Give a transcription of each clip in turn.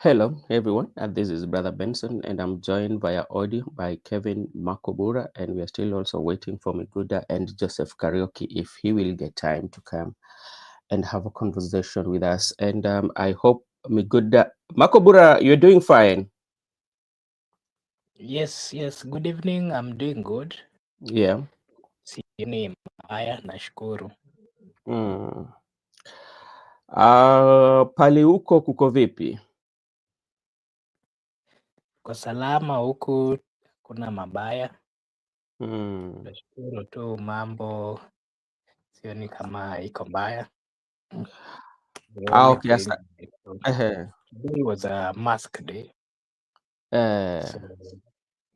Hello, everyone. This is Brother Benson, and I'm joined via audio by Kevin Makobura, and we are still also waiting for Miguda and Joseph Karaoke if he will get time to come and have a conversation with us. And I hope Miguda, Makobura, you're doing fine. Yes, good evening. I'm doing good. Yeah. Sioni mbaya, nashukuru. Mm. Pali huko kuko vipi? Kwa salama huku, kuna mabaya. Mm. Nashukuru tu mambo sioni kama iko mbaya. The only Okay. thing, Uh, today was a mask day. uh, So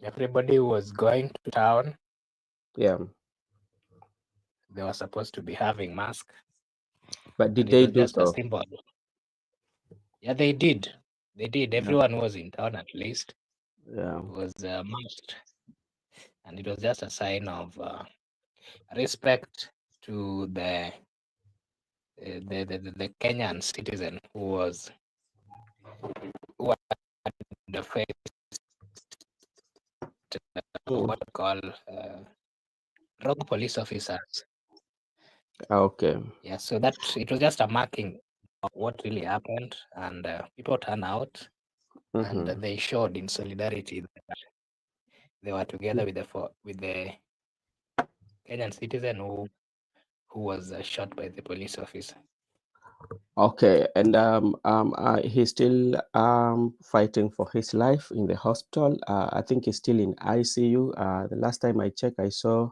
everybody was going to town. yeah. They were supposed to be having mask. But did And it they was do just a so? symbol. Yeah, they did. They did. Yeah. Everyone was in town at least. Yeah. It was a must. And it was just a sign of respect to the Kenyan citizen who had the face Mm. what we call rogue police officers. Okay. Yeah, so that it was just a marking of what really happened, and people turned out and Mm-hmm. they showed in solidarity that they were together with the Kenyan citizen who was shot by the police officer. Okay, and he's still fighting for his life in the hospital. I think he's still in ICU. The last time I checked, I saw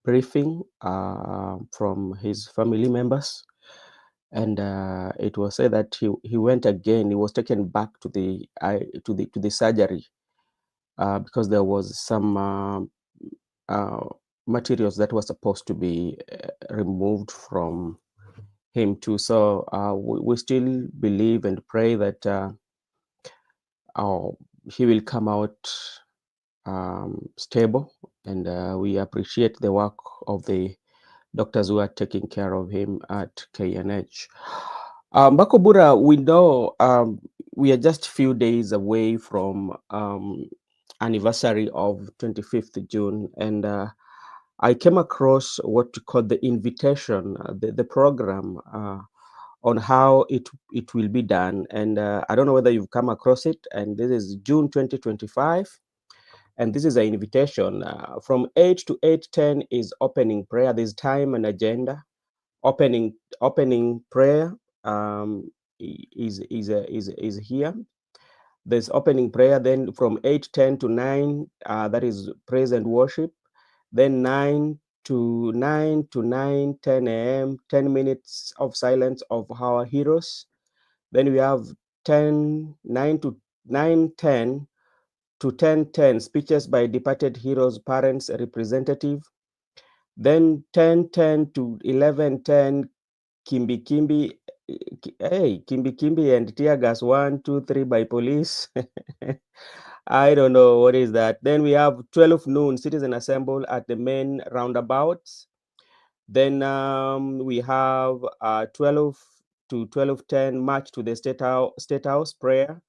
briefing from his family members, and it was said that he went again. He was taken back to the surgery because there was some uh, materials that were supposed to be removed from him too. So we still believe and pray that uh, he will come out stable, and we appreciate the work of the doctors who are taking care of him at KNH. Makobura, we know we are just a few days away from anniversary of 25th June, and I came across what you call the invitation, the program on how it will be done. And I don't know whether you've come across it. And this is June 2025. And this is an invitation from 8 to 8:10 is opening prayer. There's time and agenda. Opening prayer is here. There's opening prayer. Then from 8:10 to 9, that is praise and worship. Then 9 to 9:10 a.m., 10 minutes of silence of our heroes. Then we have 9 to 9:10 to 10:10 speeches by departed heroes, parents, representative. Then 10:10 to 11:10 Kimbi Kimbi, Kimbi Kimbi and tear gas 1, 2, 3 by police. I don't know what is that. Then we have 12 noon citizen assemble at the main roundabouts. Then we have 12 to 12:10 march to the state house prayer.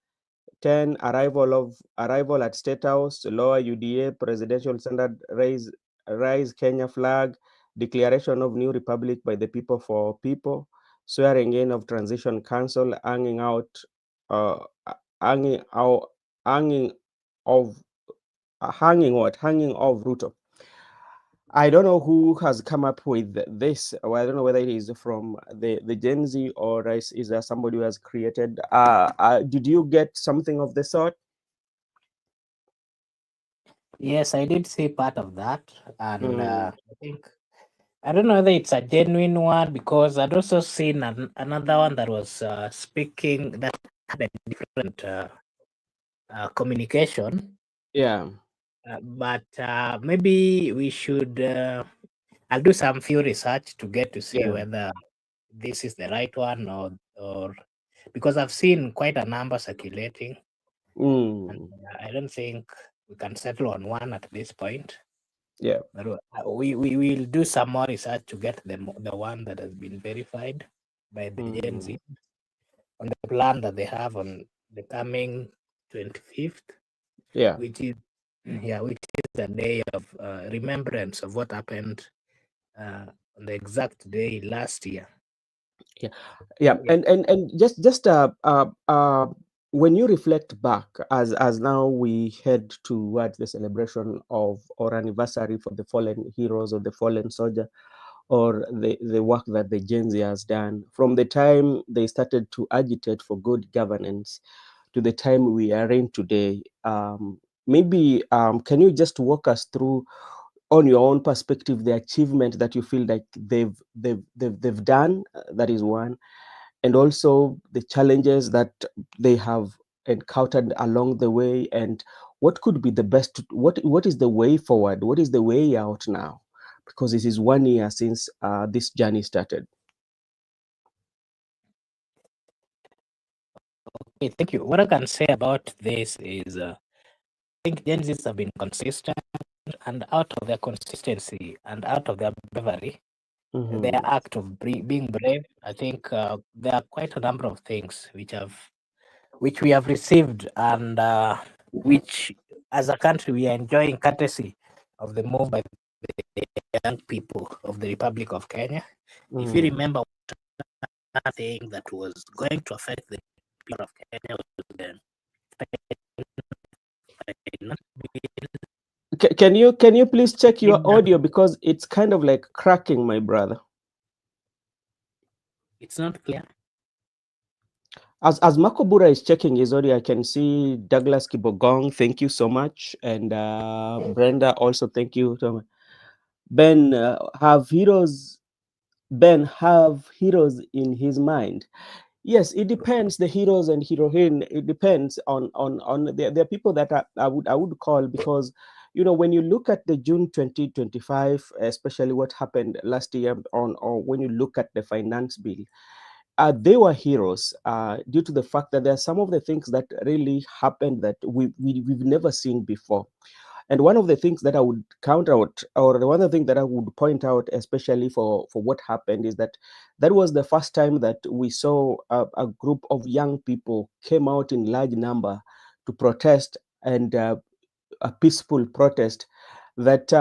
10 arrival at state house, lower UDA presidential standard, rise Kenya flag, declaration of new republic by the people for people, swearing in of transition council, hanging out uh, hanging out hanging of hanging of Ruto. I don't know who has come up with this. Well, I don't know whether it is from the Gen Z or is there somebody who has created. Did you get something of the sort? Yes, I did see part of that, and Mm, I think I don't know whether it's a genuine one because I'd also seen another one that was speaking that had a different communication. yeah. But maybe we should. I'll do some few research to get to see Yeah. whether this is the right one or because I've seen quite a number circulating, and Mm, I don't think we can settle on one at this point. yeah. But we will do some more research to get the one that has been verified by the Gen Mm, Z on the plan that they have on the coming 25th, Yeah. which is which is the day of remembrance of what happened on the exact day last year. Yeah, yeah, Yeah. and when you reflect back, as now we head towards the celebration of or anniversary for the fallen heroes or the fallen soldier, or the work that the Gen Z has done from the time they started to agitate for good governance to the time we are in today. Maybe can you just walk us through, on your own perspective, the achievement that you feel like they've done? That is one, and also the challenges that they have encountered along the way, and what could be the best, what is the way forward, what is the way out now, because this is 1 year since this journey started. Okay, thank you. What I can say about this is I think Gen Zs have been consistent, and out of their consistency and out of their bravery, their Mm-hmm. act of being brave, I think there are quite a number of things which we have received, and which, as a country, we are enjoying courtesy of the move by the young people of the Republic of Kenya. If you Mm. remember, one thing that was going to affect the people of Kenya was the finance bill. Can you please check your Did audio, because it's kind of like cracking, my brother. It's not clear. As Makobura is checking his audio, I can see Douglas Kibogong, thank you so much, and Brenda also, thank you so much. Ben, have heroes in his mind. Yes, it depends. The heroes and heroine. It depends on. There are people that I would call, because when you look at the June 2025, especially what happened last year, or when you look at the finance bill, they were heroes due to the fact that there are some of the things that really happened that we've never seen before. And one of the things that I would count out, or one of the things that I would point out, especially for what happened, is that that was the first time that we saw a group of young people came out in large number to protest, and a peaceful protest that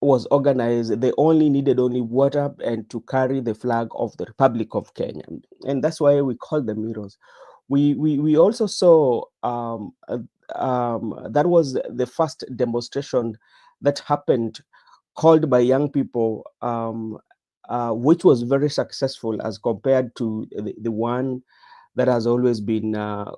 was organized. They only needed only water and to carry the flag of the Republic of Kenya, and that's why we call them heroes. We also saw that was the first demonstration that happened, called by young people, which was very successful as compared to the one that has always been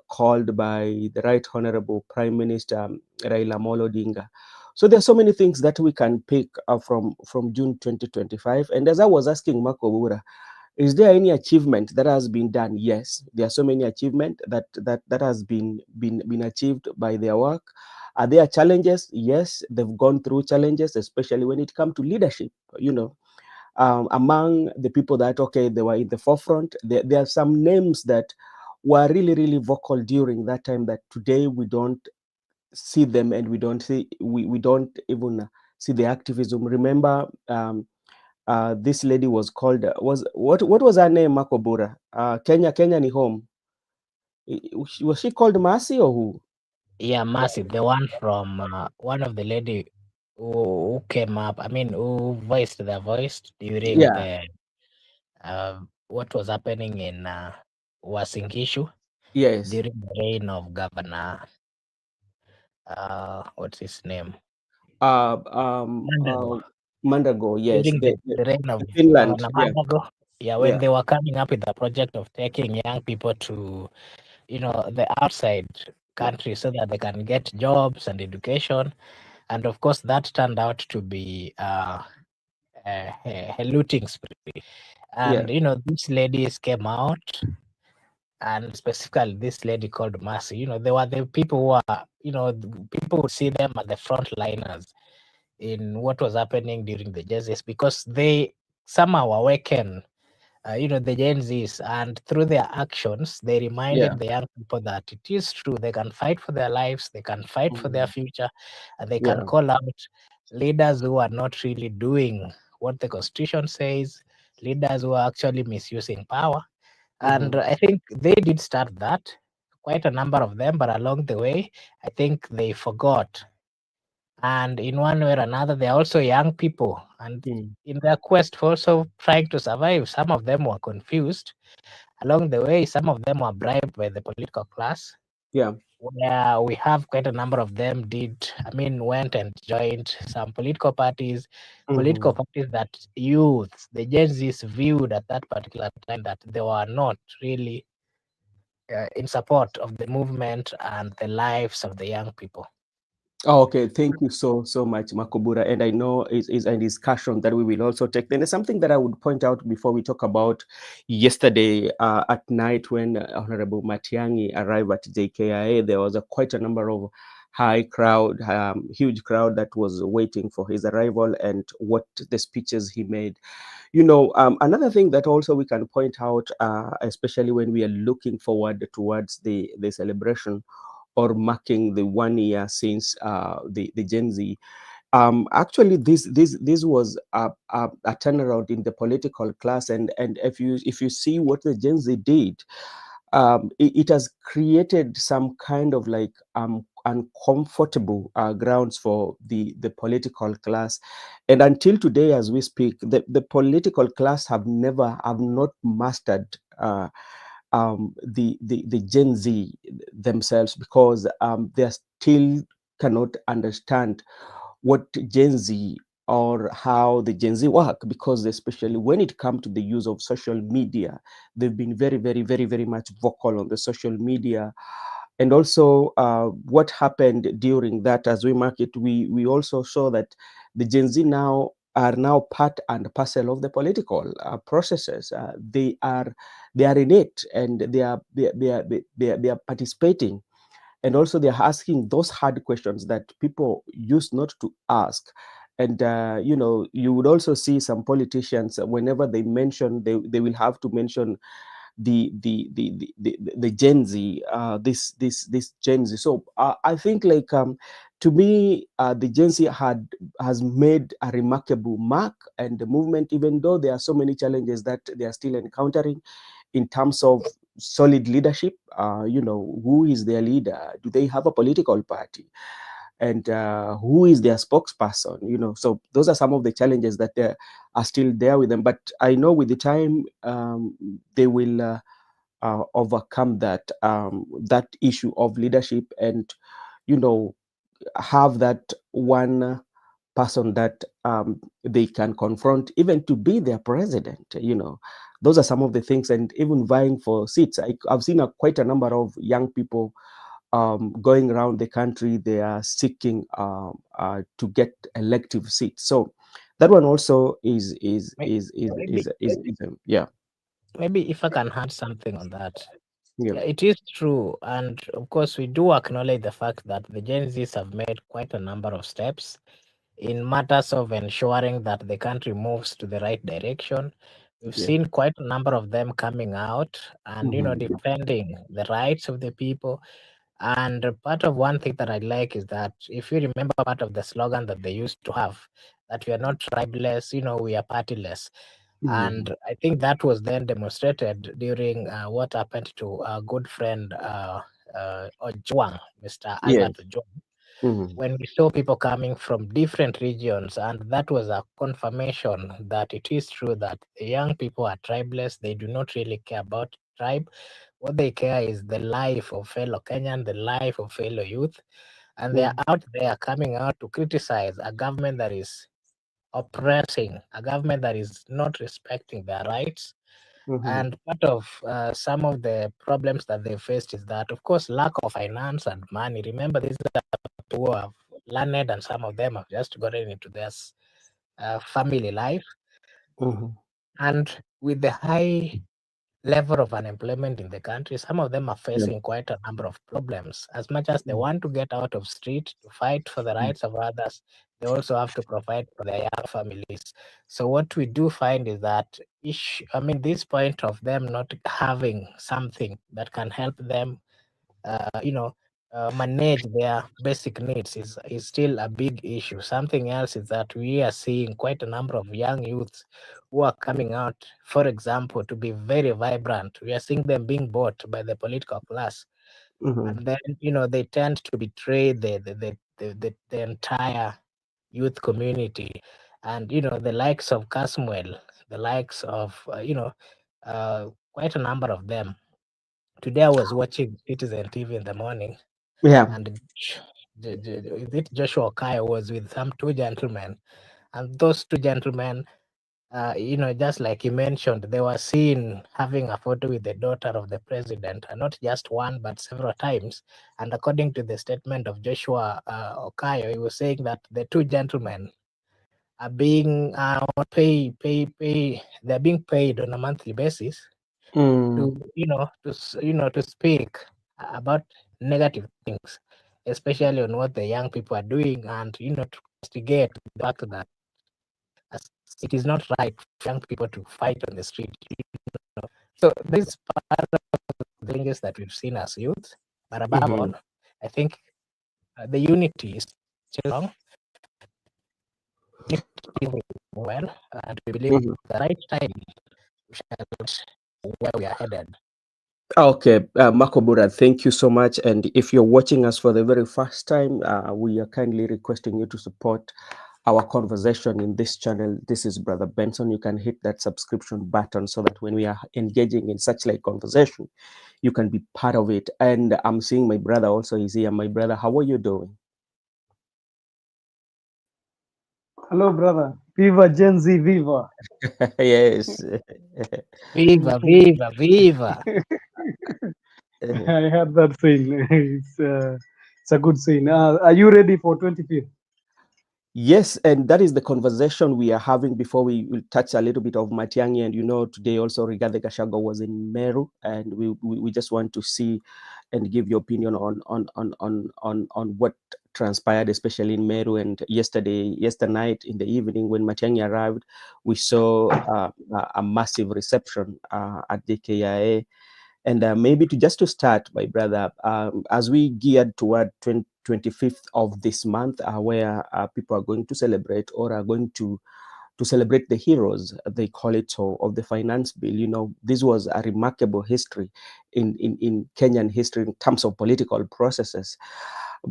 called by the Right Honorable Prime Minister Raila Amolo Odinga. So there are so many things that we can pick from June 2025. And as I was asking Marco Bura, is there any achievement that has been done? Yes, there are so many achievements that has been achieved by their work. Are there challenges? Yes, they've gone through challenges, especially when it comes to leadership. Among the people that, okay, they were in the forefront, there are some names that were really, really vocal during that time that today we don't see them, and we don't even see the activism. Remember, this lady was called, what was her name, Makobura? Kenya ni home. Was she called Mercy or who? Yeah, massive. The one from one of the lady who came up. I mean, who voiced their voice during Yeah. the what was happening in Wasinkishu Yes. during the reign of Governor. What's his name? uh um Mandago. uh Mandago, yes, During the reign of the Finland, Governor yeah. Mandago. Yeah, when Yeah. they were coming up with the project of taking young people to, the outside country so that they can get jobs and education. And of course, that turned out to be a looting spree. Yeah. And, these ladies came out, and specifically this lady called Mercy, they were the people who are, people would see them as the frontliners in what was happening during the justice, because they somehow awaken the Gen Zs, and through their actions, they Yeah. reminded the young people that it is true. They can fight for their lives, they can fight for their Mhm. future, and they can Yeah. call out leaders who are not really doing what the Constitution says, leaders who are actually misusing power. And Mhm. I think they did start that quite a number of them, but along the way, I think they forgot. And in one way or another, they are also young people. And Mm. in their quest for also trying to survive, some of them were confused. Along the way, some of them were bribed by the political class, Yeah. where we have quite a number of them went and joined some political Hmm. parties that youth, the Gen Zs viewed at that particular time that they were not really in support of the movement and the lives of the young people. Oh, okay, thank you so much, Makobura. And I know it's a discussion that we will also take. Then there's something that I would point out before we talk about yesterday at night when Honorable Matiang'i arrived at JKIA. There was quite a number of high crowd, huge crowd that was waiting for his arrival and what the speeches he made. Another thing that also we can point out, especially when we are looking forward towards the celebration or marking the 1 year since the Gen Z. Actually, this was a turnaround in the political class, and if you see what the Gen Z did, it has created some kind of like uncomfortable grounds for the political class, and until today, as we speak, the political class have not mastered. The Gen Z themselves, because they still cannot understand what Gen Z or how the Gen Z work, because especially when it comes to the use of social media, they've been very, very, very, very much vocal on the social media. And also, what happened during that, as we mark it, we also saw that the Gen Z now are now part and parcel of the political processes. They are in it, and they are participating, and also they're asking those hard questions that people used not to ask. And you would also see some politicians, whenever they mention, they will have to mention the Gen Z, this Gen Z. So I think, like, to me, the Gen Z has made a remarkable mark and the movement, even though there are so many challenges that they are still encountering in terms of solid leadership. Who is their leader? Do they have a political party? And who is their spokesperson? So those are some of the challenges that are still there with them. But I know with the time, they will overcome that issue of leadership, and you know have that one person that they can confront, even to be their president. Those are some of the things, and even vying for seats. I've seen quite a number of young people going around the country. They are seeking to get elective seats. So that one also May- is yeah. Maybe if I can add something on that. Yeah. Yeah, it is true. And of course, we do acknowledge the fact that the Gen Zs have made quite a number of steps in matters of ensuring that the country moves to the right direction. We've Yeah. seen quite a number of them coming out and, Mhm. defending the rights of the people. And part of one thing that I like is that if you remember part of the slogan that they used to have, that we are not tribeless, we are partyless. Mhm. And I think that was then demonstrated during what happened to our good friend Ojuang, Mr. Yes. Albert Ojuang, Mhm. when we saw people coming from different regions, and that was a confirmation that it is true that the young people are tribeless. They do not really care about tribe. What they care is the life of fellow Kenyan, the life of fellow youth, and they are Mhm. out there coming out to criticize a government that is oppressing, a government that is not respecting their rights. Mhm. And part of some of the problems that they faced is that, of course, lack of finance and money. Remember, these are people who have learned, and some of them have just gotten into their family life. Mhm. And with the high level of unemployment in the country, some of them are Yeah. facing quite a number of problems. As much as they Mhm. want to get out of street to fight for the rights of others, they also have to provide for their young families. So what we do find is that this point of them not having something that can help them manage their basic needs is still a big issue. Something else is that we are seeing quite a number of young youths who are coming out, for example, to be very vibrant. We are seeing them being bought by the political class. Mm-hmm. and then they tend to betray the entire youth community, and the likes of Caswell, the likes of quite a number of them. Today I was watching Citizen TV in the morning, Yeah. and Joshua Kai was with some two gentlemen, and those two gentlemen, just like you mentioned, they were seen having a photo with the daughter of the president, and not just one, but several times. And according to the statement of Joshua Okayo, he was saying that the two gentlemen are being they're being paid on a monthly basis Mm. to to speak about negative things, especially on what the young people are doing, and to investigate the fact that as it is not right for young people to fight on the street. So this is part of the changes that we've seen as youth. But above Mm-hmm. all, I think the unity is still strong. Unity is moving well, and we believe Mm-hmm. the right time we shall reach where we are headed. Okay, Makobura, thank you so much. And if you're watching us for the very first time, we are kindly requesting you to support our conversation in this channel. This is Brother Benson. You can hit that subscription button so that when we are engaging in such like conversation, you can be part of it. And I'm seeing my brother also is here. My brother, how are you doing? Hello, brother. Viva Gen Z, viva. Yes. Viva, viva, viva. I heard that saying. It's a good saying. Are you ready for 25th? Yes, and that is the conversation we are having before we will touch a little bit of Matiangi. And today also Rigathi Gachagua was in Meru, and we just want to see and give your opinion on what transpired, especially in Meru. And yesterday night in the evening when Matiangi arrived, we saw a massive reception at Jkia. And maybe to start, my brother, as we geared toward 25th of this month, where people are going to celebrate or are going to celebrate the heroes, they call it so, of the finance bill. This was a remarkable history in Kenyan history in terms of political processes.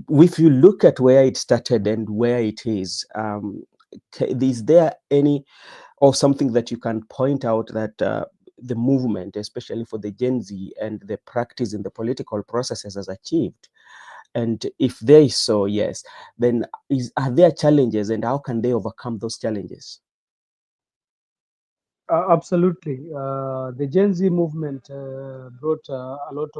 If you look at where it started and where it is, is there any or something that you can point out that the movement, especially for the Gen Z and the practice in the political processes, has achieved? And if there is so, yes, then are there challenges, and how can they overcome those challenges? Absolutely. The Gen Z movement brought a lot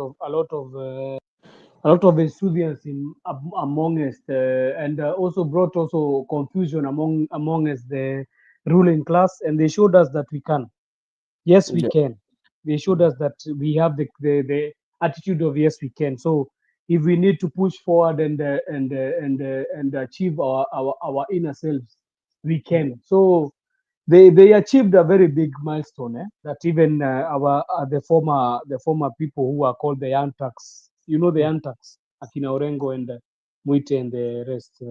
of enthusiasm among us, and also brought also confusion among us, the ruling class, and they showed us that we can. Yes, we Yeah. can. They showed us that we have the attitude of yes, we can. So if we need to push forward and achieve our inner selves, we can. So they achieved a very big milestone. That even our the former people who are called the Yantax, the Yantax, Akina Orengo and Muite and the rest,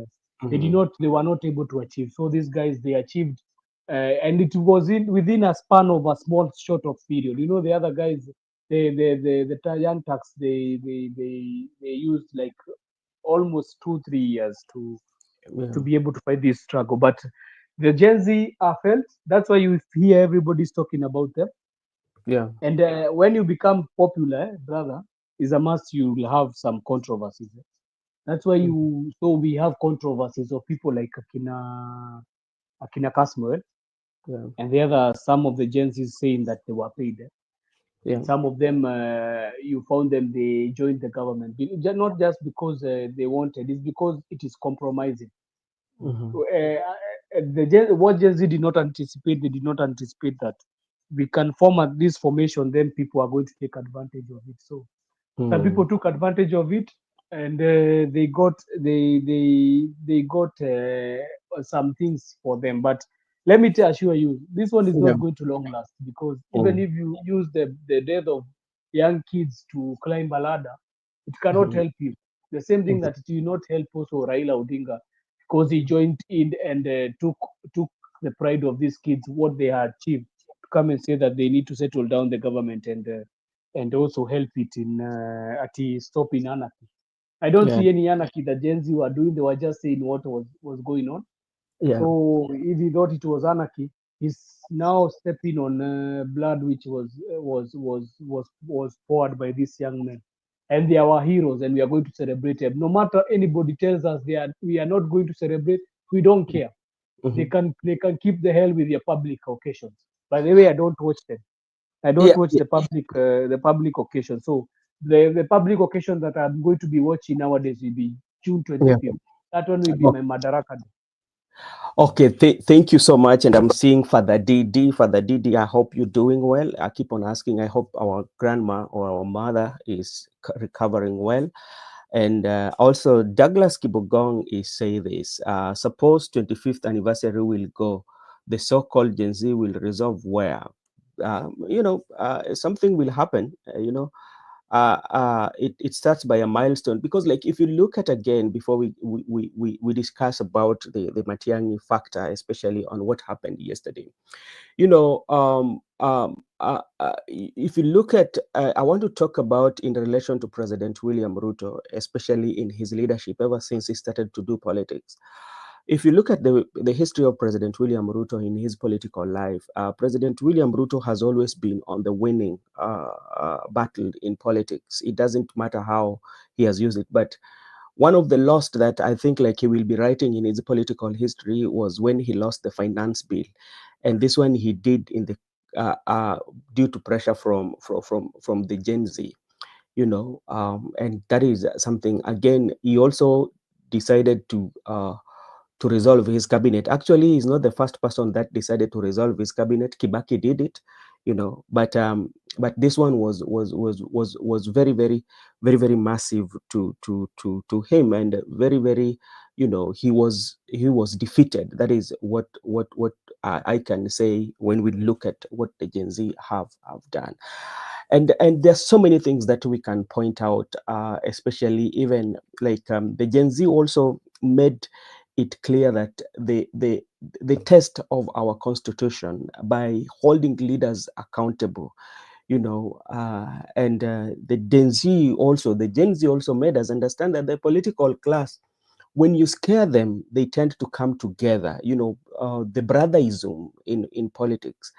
Mm-hmm. they were not able to achieve. So these guys they achieved, and it was within a span of a small short of period. The other guys, the Yantax, they used like almost 2 3 years to Yeah. be able to fight this struggle. But the Gen Z are felt. That's why you hear everybody's talking about them. Yeah. And when you become popular, brother, is a must. You will have some controversies. That's why Mm-hmm. we have controversies of people like Akina Kasmuel, Yeah. and the other some of the Gen Z saying that they were paid. Yeah. Some of them, you found them, they joined the government, not just because they wanted, it's because it is compromising. Mm-hmm. What Gen Z did not anticipate, they did not anticipate that we can form this formation, then people are going to take advantage of it. So some people took advantage of it, and they got some things for them. But let me assure you, this one is Yeah. not going to long last, because even Mm-hmm. if you use the death of young kids to climb a ladder, it cannot Mm-hmm. help you. The same thing that it will not help also Raila Odinga, because he joined in and took the pride of these kids, what they had achieved, to come and say that they need to settle down the government, and also help it in stopping anarchy. I don't Yeah. see any anarchy that Gen Z were doing. They were just saying what was going on. Yeah. So if he thought it was anarchy, he's now stepping on blood which was poured by these young men, and they are our heroes, and we are going to celebrate them. No matter anybody tells us we are not going to celebrate, we don't care. Mhm. They can keep the hell with their public occasions. By the way, I don't watch them. I don't Yeah. watch the public occasion. So the public occasion that I'm going to be watching nowadays will be June Yeah. 25th. That one will be Oh, my Madaraka Day. okay. Thank you so much. And I'm seeing Father DD. Father DD, I hope you're doing well. I keep on asking. I hope our grandma or our mother is recovering well. And also, Douglas Kibogong is saying this. Suppose 25th anniversary will go, the so-called Gen Z will resolve where? Something will happen. It starts by a milestone, because like if you look at again before we discuss about the Matiangi factor, especially on what happened yesterday, if you look at, I want to talk about in relation to President William Ruto, especially in his leadership ever since he started to do politics. If you look at the history of President William Ruto in his political life, President William Ruto has always been on the winning battle in politics. It doesn't matter how he has used it, but one of the lost that I think like he will be writing in his political history was when he lost the finance bill, and this one he did in the due to pressure from the Gen Z, and that is something. Again, he also decided to resolve his cabinet. Actually, he's not the first person that decided to resolve his cabinet. Kibaki did it, but this one was very very massive to him, and very very, he was defeated. That is what I can say when we look at what the Gen Z have done. And there's so many things that we can point out, especially even like the Gen Z also made it clear that the test of our constitution by holding leaders accountable, and the Gen Z also made us understand that the political class, when you scare them, they tend to come together. The brotherism in politics,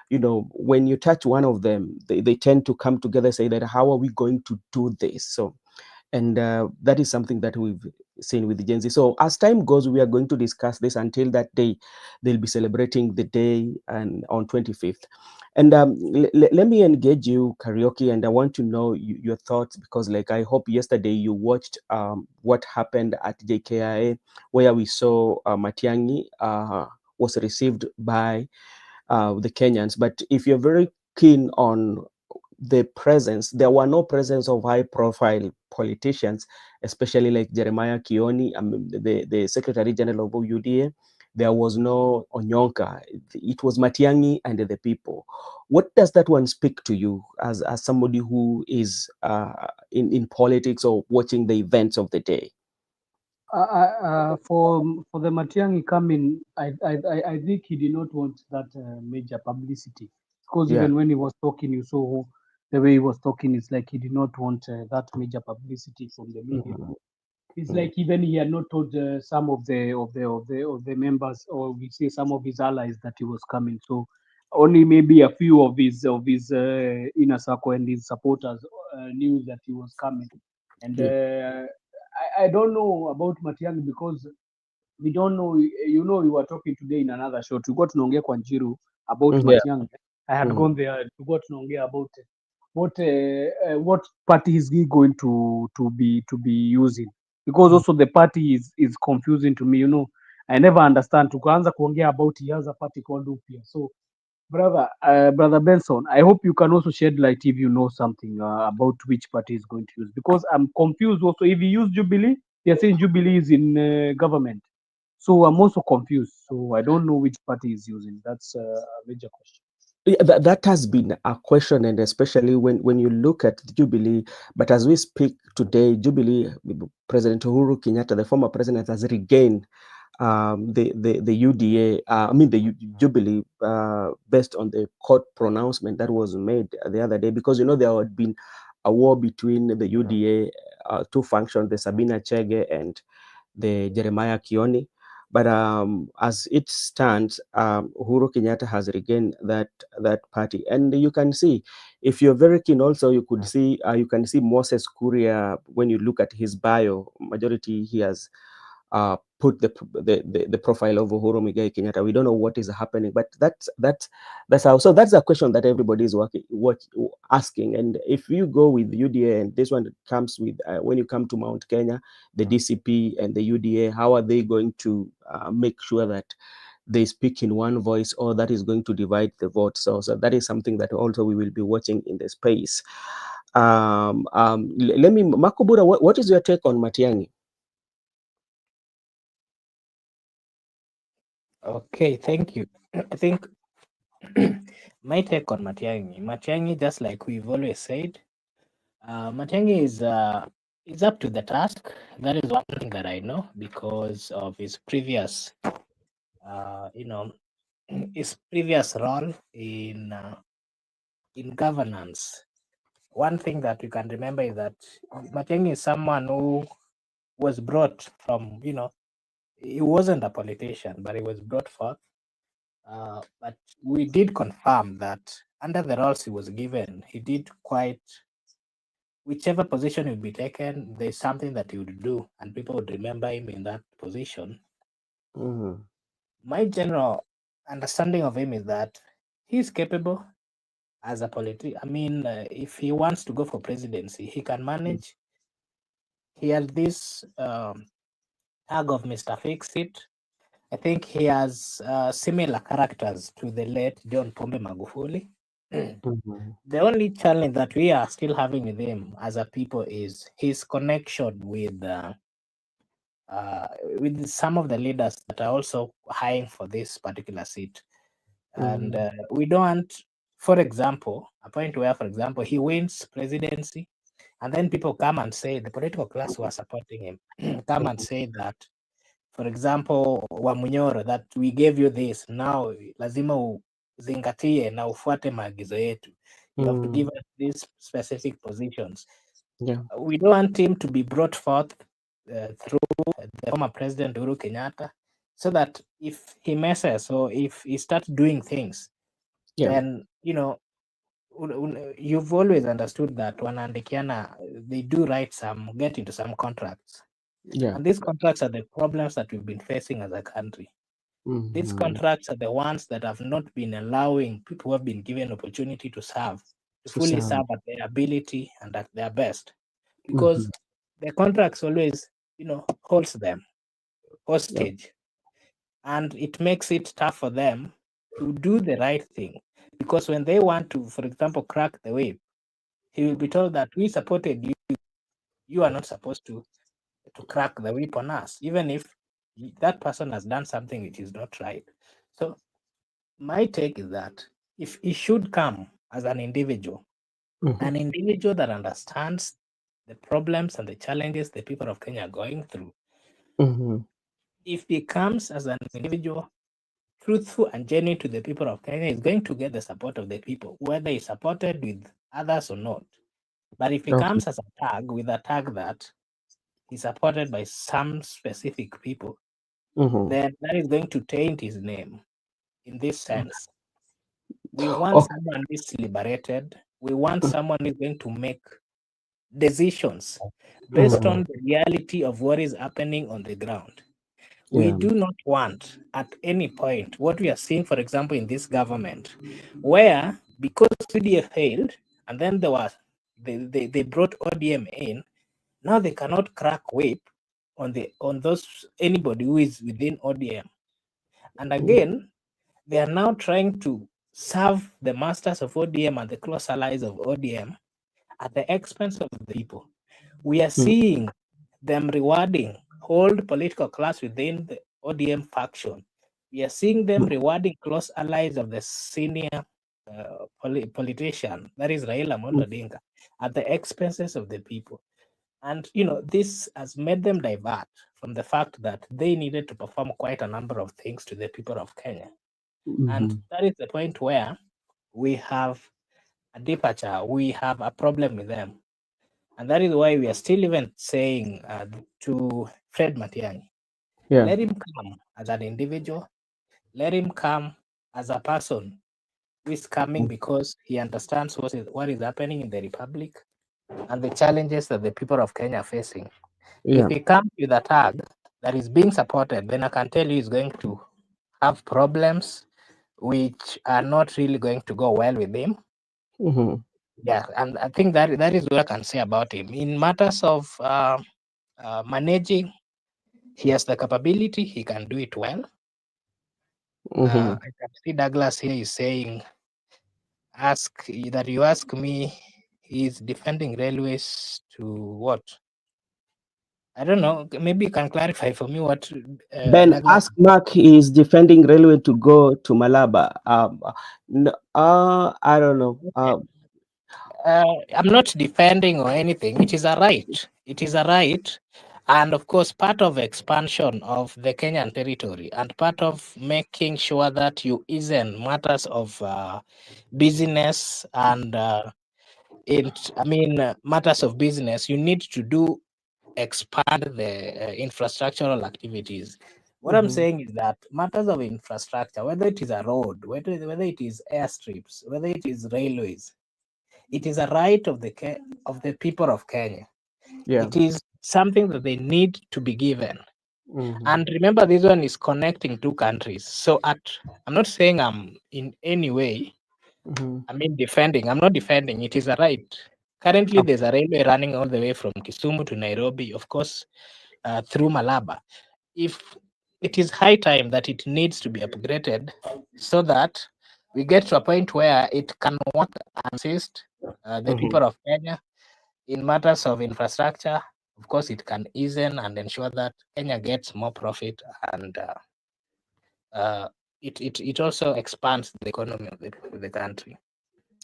when you touch one of them, they tend to come together, say that how are we going to do this? So, and that is something that we've seen with the Gen Z. So as time goes, we are going to discuss this until that day. They'll be celebrating the day and on 25th. And let me engage you, Karaoke, and I want to know your thoughts, because like I hope yesterday you watched what happened at Jkia, where we saw Matiang'i was received by the Kenyans. But if you're very keen on the presence, there were no presence of high profile politicians, especially like Jeremiah Kioni, the Secretary General of UDA. There was no Onyonka. It was Matiang'i and the people. What does that one speak to you as somebody who is in politics or watching the events of the day? For the Matiangi coming, I think he did not want that major publicity, because Yeah. even when he was talking, you saw the way he was talking. It's like he did not want that major publicity from the media. Mhm. It's Mhm. like even he had not told some of the members, or we say some of his allies, that he was coming. So only maybe a few of his inner circle and his supporters knew that he was coming. And Yeah. I don't know about Matiang'i, because we don't know. We were talking today in another show. Tulikuwa tunaongea kwa Njiru about Yeah. Matiang'i. I had Mhm. gone there. Tulikuwa tunaongea about what party is he going to be using, because also the party is confusing to me. I never understand. Tukaanza kuongea about he has a party called Upia. So brother Benson, I hope you can also shed light if you know something about which party is going to use, because I'm confused also. If he use Jubilee, they're saying Jubilee is in government. So I'm also confused. So I don't know which party is using. That's a major question. Yeah, that has been a question, and especially when you look at Jubilee. But as we speak today, Jubilee, President Uhuru Kenyatta, the former president, has regained the UDA, the Jubilee, based on the court pronouncement that was made the other day, because there had been a war between the UDA, two factions, the Sabina Chege and the Jeremiah Kioni. But as it stands, Uhuru Kenyatta has regained that party, and you can see, if you're very keen, also you can see Moses Kuria when you look at his bio. Majority he has put the profile of Uhuru Muigai Kenyatta. We don't know what is happening, but that's how. So that's a question that everybody is asking. And if you go with UDA, and this one comes with when you come to Mount Kenya, the DCP and the UDA, how are they going to make sure that they speak in one voice, or that is going to divide the vote? So that is something that also we will be watching in the space. Let me, Makubura, what is your take on Matiangi? Okay, thank you. I think my take on Matiang'i, just like we've always said, Matiang'i is up to the task. That is one thing that I know because of his previous, his previous role in governance. One thing that we can remember is that Matiang'i is someone who was brought from, he wasn't a politician, but he was brought forth. But we did confirm that under the roles he was given, he did quite, whichever position he would be taken, there's something that he would do, and people would remember him in that position. Mm-hmm. My general understanding of him is that he's capable as a politician. I mean, if he wants to go for presidency, he can manage. He has this tag of Mr. Fix It. I think he has similar characters to the late John Pombe Magufuli. Mm-hmm. The only challenge that we are still having with him as a people is his connection with some of the leaders that are also vying for this particular seat. And we don't, for example, a point where, for example, he wins presidency, and then people come and say, the political class who are supporting him, come and say that, for example, Wamunyoro, that we gave you this, now lazima uzingatie na ufuate maagizo yetu. You have to give us these specific positions. Yeah. We don't want him to be brought forth through the former president Uhuru Kenyatta, so that if he messes or if he starts doing things, then you've always understood that wanaandikiana, they do get into some contracts. Yeah. And these contracts are the problems that we've been facing as a country. Mm-hmm. These contracts are the ones that have not been allowing people who have been given opportunity to serve, to fully serve at their ability and at their best. Because the contracts always, holds them hostage. And it makes it tough for them to do the right thing. Because when they want to, for example, crack the whip, he will be told that we supported you. You are not supposed to crack the whip on us, even if that person has done something which is not right. So my take is that if he should come as an individual that understands the problems and the challenges the people of Kenya are going through, if he comes as an individual truthful and genuine to the people of Kenya, is going to get the support of the people, whether he's supported with others or not. But if he comes as a tag, with a tag that he's supported by some specific people, then that is going to taint his name in this sense. We want someone who is liberated. We want someone who is going to make decisions based on the reality of what is happening on the ground. We do not want at any point what we are seeing, for example, in this government, where because UDA failed and then they brought ODM in, now they cannot crack whip on those anybody who is within ODM. And again, they are now trying to serve the masters of ODM and the close allies of ODM at the expense of the people. We are seeing them rewarding old political class within the ODM faction. We are seeing them rewarding close allies of the senior politician, that is Raila Amolo Odinga, at the expenses of the people. And this has made them divert from the fact that they needed to perform quite a number of things to the people of Kenya. And Mm-hmm. that is the point where we have a departure, we have a problem with them. And that is why we are still even saying to Fred Matiang'i, Yeah. let him come as an individual, let him come as a person who is coming because he understands what is happening in the republic and the challenges that the people of Kenya are facing. If Yeah. he comes with a tag that is being supported, then I can tell you he's going to have problems which are not really going to go well with him. Mm-hmm. Yeah, and I think that is what I can say about him. In matters of managing, he has the capability, he can do it well. Mm-hmm. I can see Douglas here is saying, that you ask me, he's defending railways to what? I don't know. Maybe you can clarify for me what Then Douglas. ask Mark is defending railway to go to Malaba. I don't know. I'm not defending or anything. It is a right. It is a right. And of course, part of expansion of the Kenyan territory and part of making sure that you isn't matters of business and matters of business, you need to do expand the infrastructural activities. What I'm Mhm. saying is that matters of infrastructure, whether it is a road, whether it is airstrips, whether it is railways, it is a right of the people of Kenya. Yeah. It is something that they need to be given. Mhm. And remember, this one is connecting two countries. So I'm not saying I'm in any way, Mhm. defending. I'm not defending. It is a right. Currently, Oh, there's a railway running all the way from Kisumu to Nairobi, of course, through Malaba. If it is high time that it needs to be upgraded so that we get to a point where it can work and assist the mhm. people of Kenya in matters of infrastructure. Of course, it can ease and ensure that Kenya gets more profit, and it also expands the economy of the country.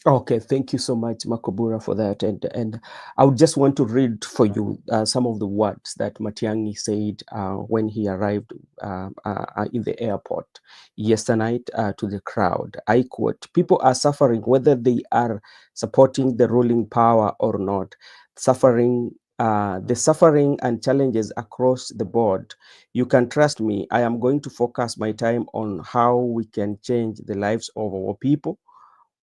Okay, thank you so much, Makobura, for that. And I would just want to read for you some of the words that Matiang'i said when he arrived in the airport yesterday night to the crowd. I quote: "People are suffering whether they are supporting the ruling power or not. The suffering and challenges across the board. You can trust me. I am going to focus my time on how we can change the lives of our people.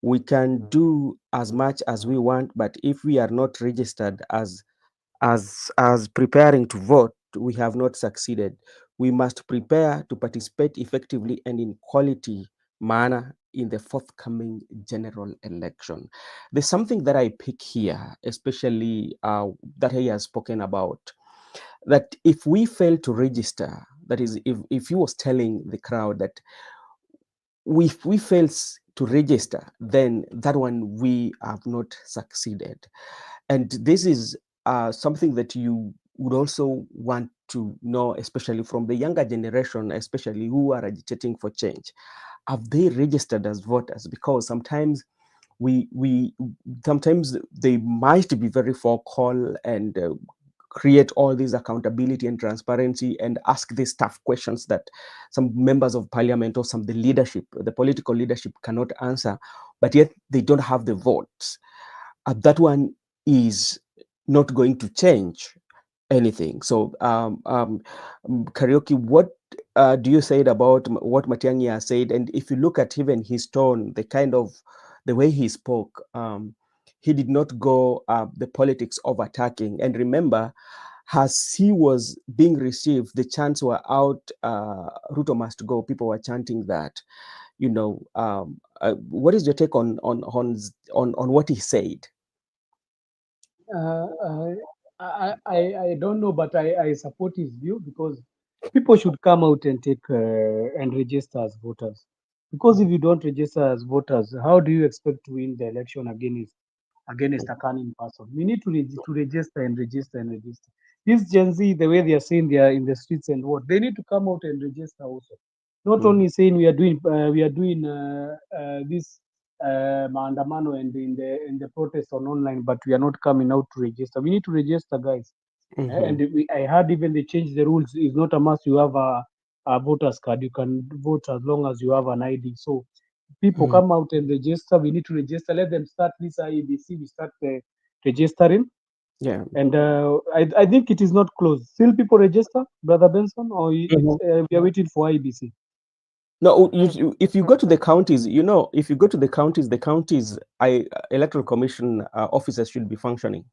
We can do as much as we want, but if we are not registered as preparing to vote, we have not succeeded. We must prepare to participate effectively and in quality manner in the forthcoming general election." There's something that I pick here, especially that he has spoken about, that if we fail to register, that is, if he was telling the crowd that if we fail to register, then that one we have not succeeded. And this is something that you would also want to know, especially from the younger generation, especially who are agitating for change. Have they registered as voters? Because we sometimes they might be very vocal and create all this accountability and transparency and ask these tough questions that some members of parliament or some the leadership, the political leadership, cannot answer, but yet they don't have the votes. That one is not going to change anything. So, Karaoke, what do you say about what Matiang'i has said? And if you look at even his tone, the way he spoke, he did not go the politics of attacking. And remember, as he was being received, the chants were out, Ruto must go. People were chanting that. What is your take on what he said? Uh, uh, I don't know, but I support his view because people should come out and take and register as voters. Because if you don't register as voters, how do you expect to win the election against a cunning person? We need to register and register and register. This Gen Z, the way they are saying they are in the streets and what, they need to come out and register also. Not Mm. only saying we are doing this maandamano and in the protest on online, but we are not coming out to register. We need to register, guys. And I heard even they changed the rules. It's not a must you have a voter's card. You can vote as long as you have an ID. So people come out and register. We need to register. Let them start this IEBC. We start registering. Yeah. And I think it is not closed. Still people register, Brother Benson, or we are waiting for IEBC? No, if you go to the counties, if you go to the counties, electoral commission officers should be functioning.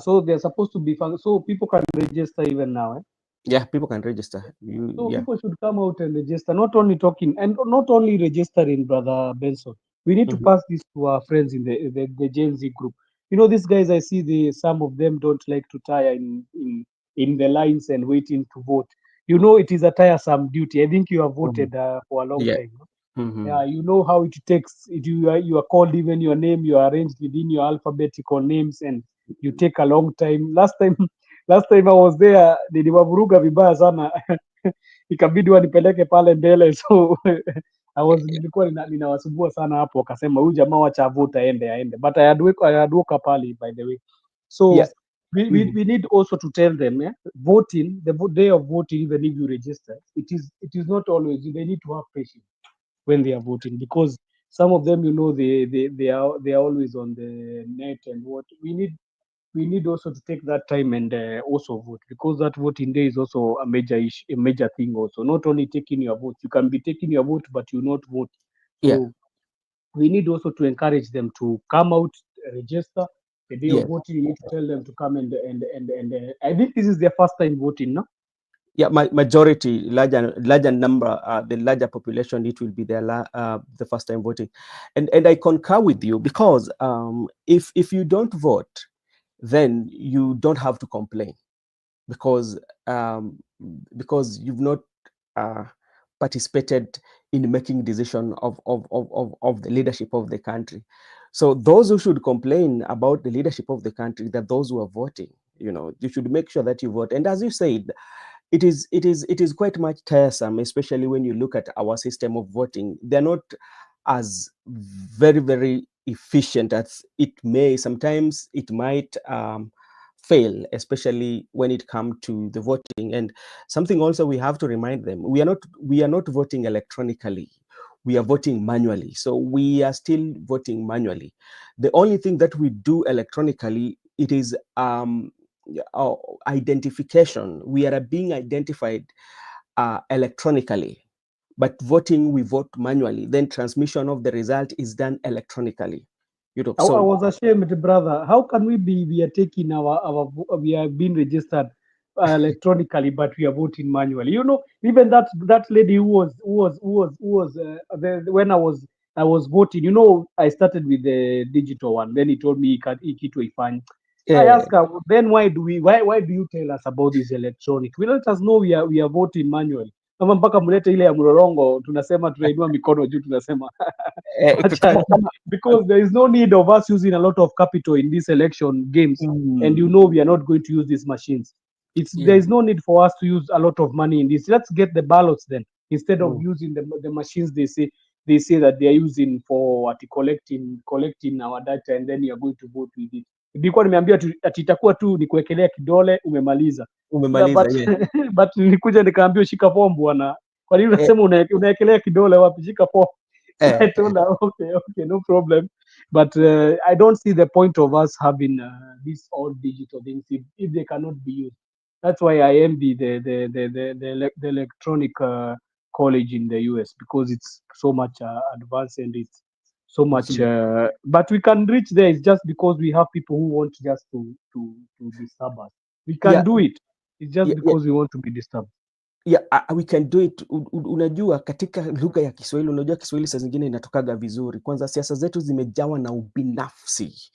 So they're supposed to be so people can register even now. Yeah, people can register. People should come out and register, not only talking and not only registering, Brother Benson. We need to pass this to our friends in the Gen Z group. These guys, I see some of them don't like to tire in the lines and waiting to vote. It is a tiresome duty. I think you have voted for a long time. Yeah, you know how it takes. You are called even your name. You are arranged within your alphabetical names, and you take a long time. Last time I was there, niliwavuruga vibaya sana ikabidi wanipeleke pale mbele, so nilikuwa ninawasumbua sana hapo. Wakasema huyu jamaa wacha vote aende, but I had woke up early, by the way. So we need also to tell them, voting, the day of voting, even if you register, it is not always. They need to have patience when they are voting, because some of them, they are always on the net, and what we need also to take that time and also vote, because that voting day is also a major thing. Also, not only taking your vote, you can be taking your vote but you not vote. So we need also to encourage them to come out, register the day of voting. You need to tell them to come and I think this is their first time voting, no? Yeah, majority, larger number, the larger population, it will be the first time voting, and I concur with you, because if you don't vote, then you don't have to complain, because you've not participated in making decision of the leadership of the country. So those who should complain about the leadership of the country, that those who are voting, you should make sure that you vote. And as you said, it is quite much tiresome, especially when you look at our system of voting. They're not as very, very efficient as it may. Sometimes it might fail, especially when it comes to the voting. And something also we have to remind them, we are not voting electronically. We are voting manually. So we are still voting manually. The only thing that we do electronically, it is identification. We are being identified electronically, but voting, we vote manually. Then transmission of the result is done electronically. I was ashamed, brother. How can we are taking we are being registered electronically, but we are voting manually? Even that lady who was when I was voting. I started with the digital one. Then he told me he fine. I asked her, then why do you tell us about this electronic? We let us know we are voting manually. Kama mpaka mlete ile ya mrorongo, tunasema tunainua mikono juu, tunasema because there is no need of us using a lot of capital in these election games, and we are not going to use these machines. There is no need for us to use a lot of money in this. Let's get the ballots then, instead of using the machines they say that they are using for collecting our data, and then you are going to vote with it. Nilikuwa nimeambia ati itakuwa tu ni kuwekelea kidole umemaliza. But nilikuja nikaambia shika fomu bwana. Kwa nini unasema unawekelea kidole wapi? Shika fomu. I told her, okay, no problem. But I don't see the point of us having these all digital things if they cannot be used. That's why I envy the electronic college in the US, because it's so much advanced and it's so much. But we can reach there. It's just because we have people who want just to disturb us. We can do it. It's just because we want to be disturbed. Yeah, we can do it. Unajua, katika lugha ya Kiswahili, unajua Kiswahili saa zingine inatokaga vizuri. Kwanza siasa zetu zimejawa na ubinafsi.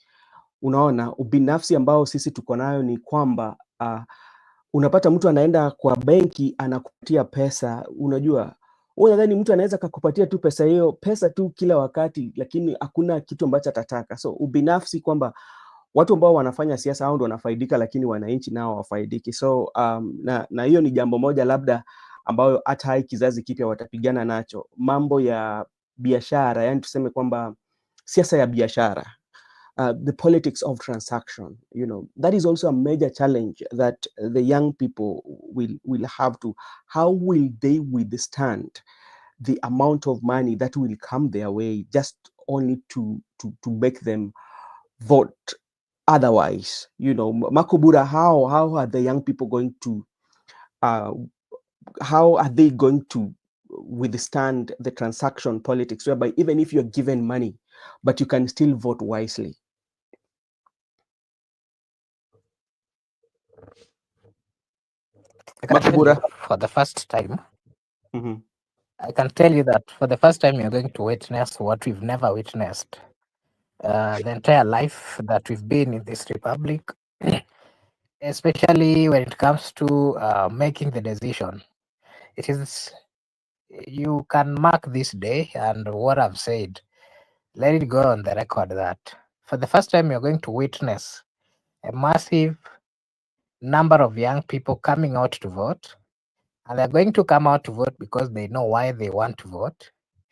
Unaona, ubinafsi ambao sisi tuko nayo ni kwamba unapata mtu anaenda kwa benki anakupatia pesa. Unajua, wewe nadhani mtu anaweza kukupatia tu pesa tu kila wakati, lakini hakuna kitu ambacho atataka. So ubinafsi, kwamba watu ambao wanafanya siasa hao ndio wanafaidika, lakini wananchi nao wafaidiki. So na hiyo ni jambo moja labda ambayo hata hai kizazi kipya watapigana nacho, mambo ya biashara. Yani tuseme kwamba siasa ya biashara, the politics of transaction. That is also a major challenge that the young people will have to. How will they withstand the amount of money that will come their way just only to make them vote otherwise? Makobura, how are the young people going to how are they going to withstand the transaction politics, whereby even if you're given money, but you can still vote wisely? Makobura, for the first time, mm-hmm. I can tell you that for the first time, you're going to witness what we've never witnessed the entire life that we've been in this republic, especially when it comes to making the decision. It is, you can mark this day and what I've said, let it go on the record that for the first time, you're going to witness a massive number of young people coming out to vote. And they're going to come out to vote because they know why they want to vote.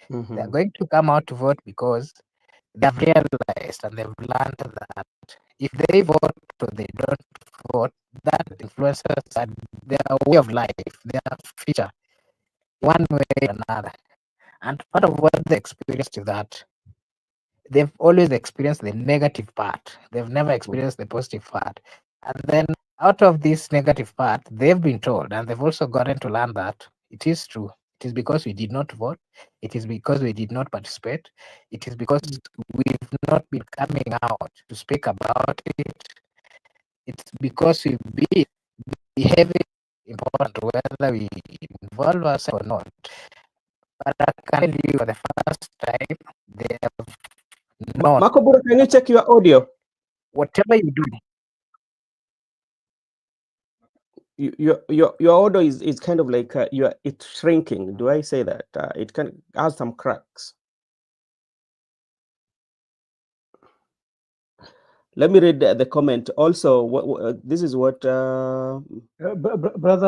Mm-hmm. They're going to come out to vote because they've realized and they've learned that if they vote or they don't vote, that influences their way of life, their future, one way or another. And part of what they experienced is that they've always experienced the negative part. They've never experienced the positive part. And then out of this negative part, they've been told, and they've also gotten to learn that it is true. It is because we did not vote. It is because we did not participate. It is because we've not been coming out to speak about it. It's because we've been behaving important whether we involve ourselves or not. But I can tell you for the first time, they have not. Makobura, can you check your audio? Whatever you do, Your audio is kind of like it's shrinking. Do I say that? It can has some cracks. Let me read the comment. Also, this is what Brother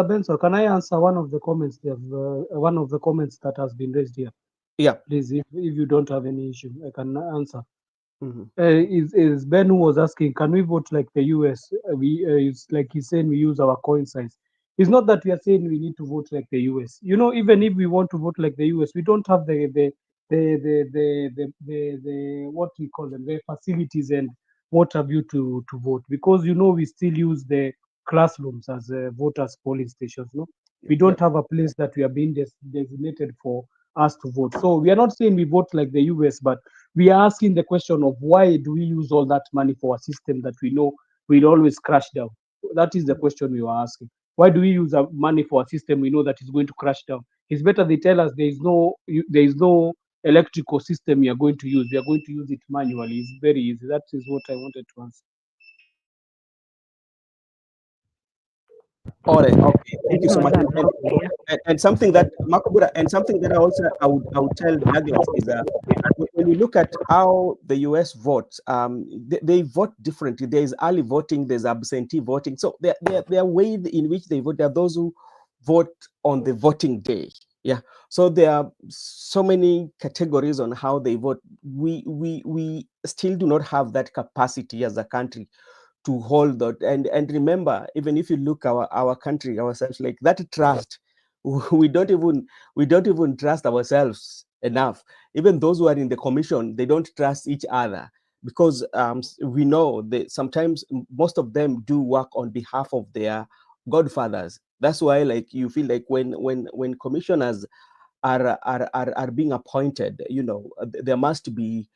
Benson, can I answer one of the comments? One of the comments that has been raised here. Yeah. Please, if you don't have any issue, I can answer. Mm-hmm. Is Ben who was asking, can we vote like the US? It's like he's saying we use our coin size. It's not that we are saying we need to vote like the US. Even if we want to vote like the US, we don't have the what we call them, the facilities and what have you to vote, because we still use the classrooms as voters polling stations. No, we don't have a place that we are being designated for us to vote. So we are not saying we vote like the US, but we are asking the question of why do we use all that money for a system that we know will always crash down? That is the question we were asking. Why do we use money for a system we know that is going to crash down? It's better they tell us there is no electrical system we are going to use. We are going to use it manually. It's very easy. That is what I wanted to answer. All right. Okay. Thank you so much. And something that Makobura, and something that I would tell Douglas is when you look at how the US votes, they vote differently. There is early voting, there's absentee voting. So there are ways in which they vote. There are those who vote on the voting day. Yeah. So there are so many categories on how they vote. We still do not have that capacity as a country to hold that. And remember, even if you look our country ourselves, like that trust, we don't even trust ourselves enough. Even those who are in the commission, they don't trust each other, because we know that sometimes most of them do work on behalf of their godfathers. That's why, like, you feel like when commissioners are being appointed, there must be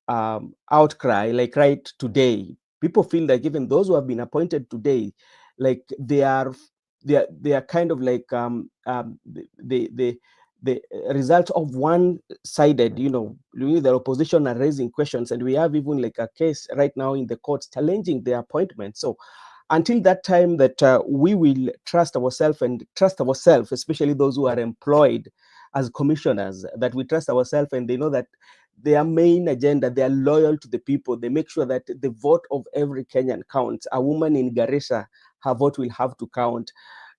outcry. Like right today, people feel like even those who have been appointed today, like they are kind of like the result of one-sided, the opposition are raising questions, and we have even like a case right now in the courts challenging the appointment. So until that time that we will trust ourselves, especially those who are employed as commissioners, that we trust ourselves and they know that their main agenda, they are loyal to the people. They make sure that the vote of every Kenyan counts. A woman in Garissa, her vote will have to count.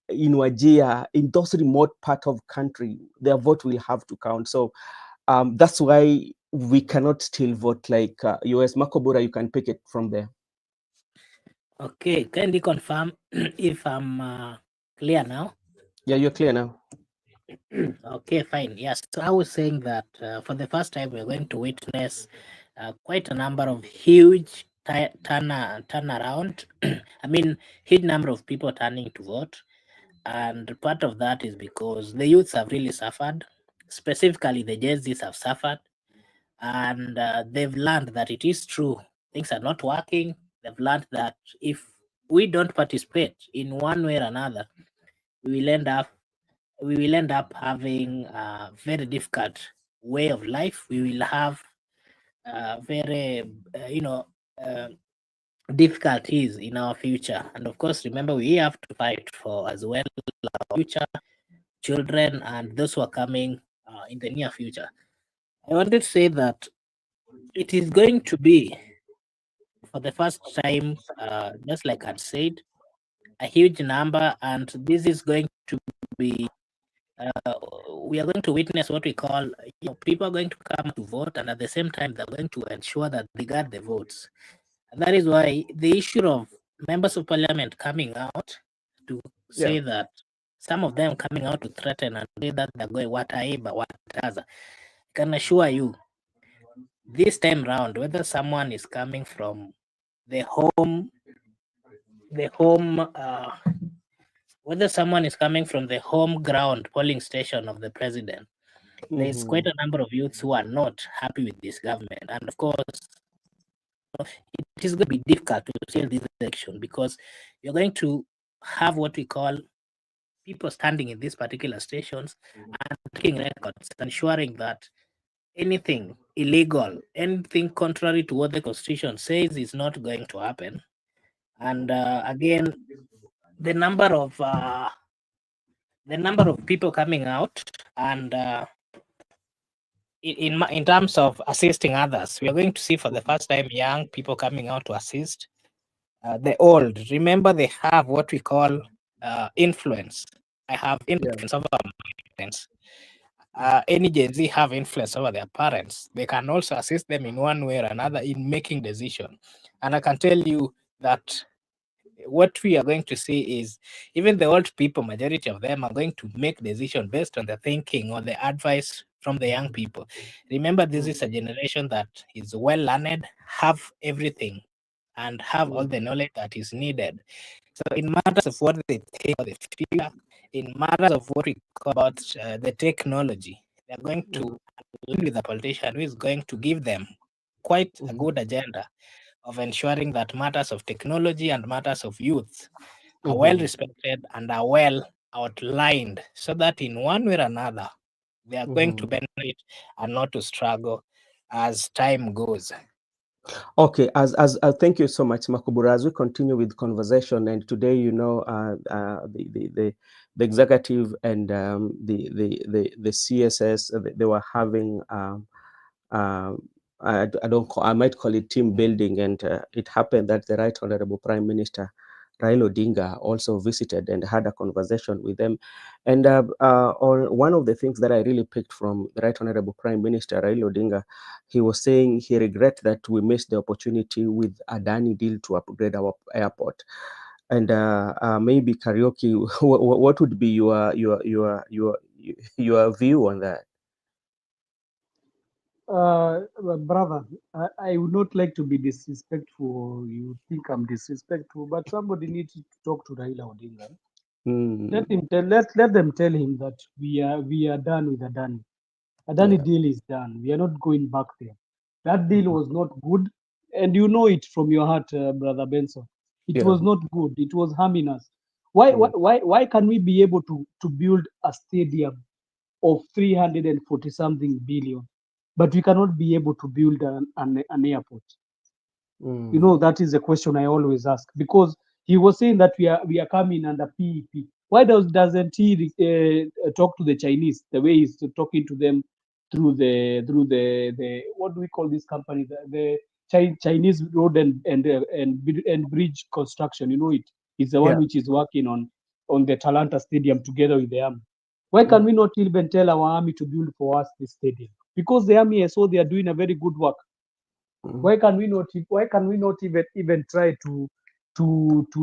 In Wajir, in those remote part of country, their vote will have to count. So that's why we cannot still vote like US? Makobura, you can pick it from there. Okay, can you confirm if I'm clear now? Yeah, you're clear now. Okay, fine. Yes, so I was saying that for the first time we're going to witness quite a number of huge turnaround. I mean, huge number of people turning to vote, and part of that is because the youths have really suffered. Specifically, the Gen Zs have suffered, and they've learned that it is true things are not working. They've learned that if we don't participate in one way or another, we will end up having a very difficult way of life. We will have very difficulties in our future, and of course, remember, we have to fight for as well our future children and those who are coming in the near future. I wanted to say that it is going to be, for the first time, just like I said, a huge number, and this is going to be we are going to witness what we call, people are going to come to vote, and at the same time they're going to ensure that they got the votes. And that is why the issue of members of parliament coming out to say that, some of them coming out to threaten and say that they're going whatever, I can assure you, this time round, whether someone is coming from the home, whether someone is coming from the home ground polling station of the president, there's quite a number of youths who are not happy with this government. And of course, it is going to be difficult to steal this election, because you're going to have what we call people standing in these particular stations and taking records, ensuring that anything illegal, anything contrary to what the constitution says is not going to happen. And again, the number of people coming out, and in terms of assisting others, we are going to see for the first time young people coming out to assist the old. Remember, they have what we call influence. I have influence over my parents. Any Gen Z have influence over their parents. They can also assist them in one way or another in making decisions. And I can tell you that what we are going to see is, even the old people, majority of them are going to make decisions based on the thinking or the advice from the young people. Remember, this is a generation that is well learned, have everything, and have all the knowledge that is needed. So in matters of what they think about the future, in matters of what we call about the technology, they're going to align with a politician who is going to give them quite a good agenda of ensuring that matters of technology and matters of youth are well respected and are well outlined, so that in one way or another, they are going to benefit and not to struggle as time goes. Okay, as thank you so much, Makobura. As we continue with conversation, and today, the executive and the CSS, they were having I might call it team building, and it happened that the Right Honorable Prime Minister Raila Odinga also visited and had a conversation with them. And one of the things that I really picked from the Right Honorable Prime Minister Raila Odinga, he was saying he regrets that we missed the opportunity with Adani deal to upgrade our airport. And maybe Karaoke, what would be your view on that? Brother, I would not like to be disrespectful. You think I'm disrespectful, but somebody needs to talk to Raila Odinga. Let them tell him that we are done with Adani. Adani deal is done. We are not going back there. That deal was not good, and you know it from your heart, Brother Benson. It was not good. It was harming us. Why can we be able to build a stadium of 340 something billion, but we cannot be able to build an airport? You know, that is the question I always ask, because he was saying that we are coming under PEP. Why doesn't he talk to the Chinese the way he's talking to them through the what do we call this company, the Chinese road and bridge construction? You know, it's the one which is working on the Talanta Stadium together with the army. Why can we not even tell our army to build for us this stadium? Because the army, I saw they are doing a very good work. Why can we not? Why can we not even try to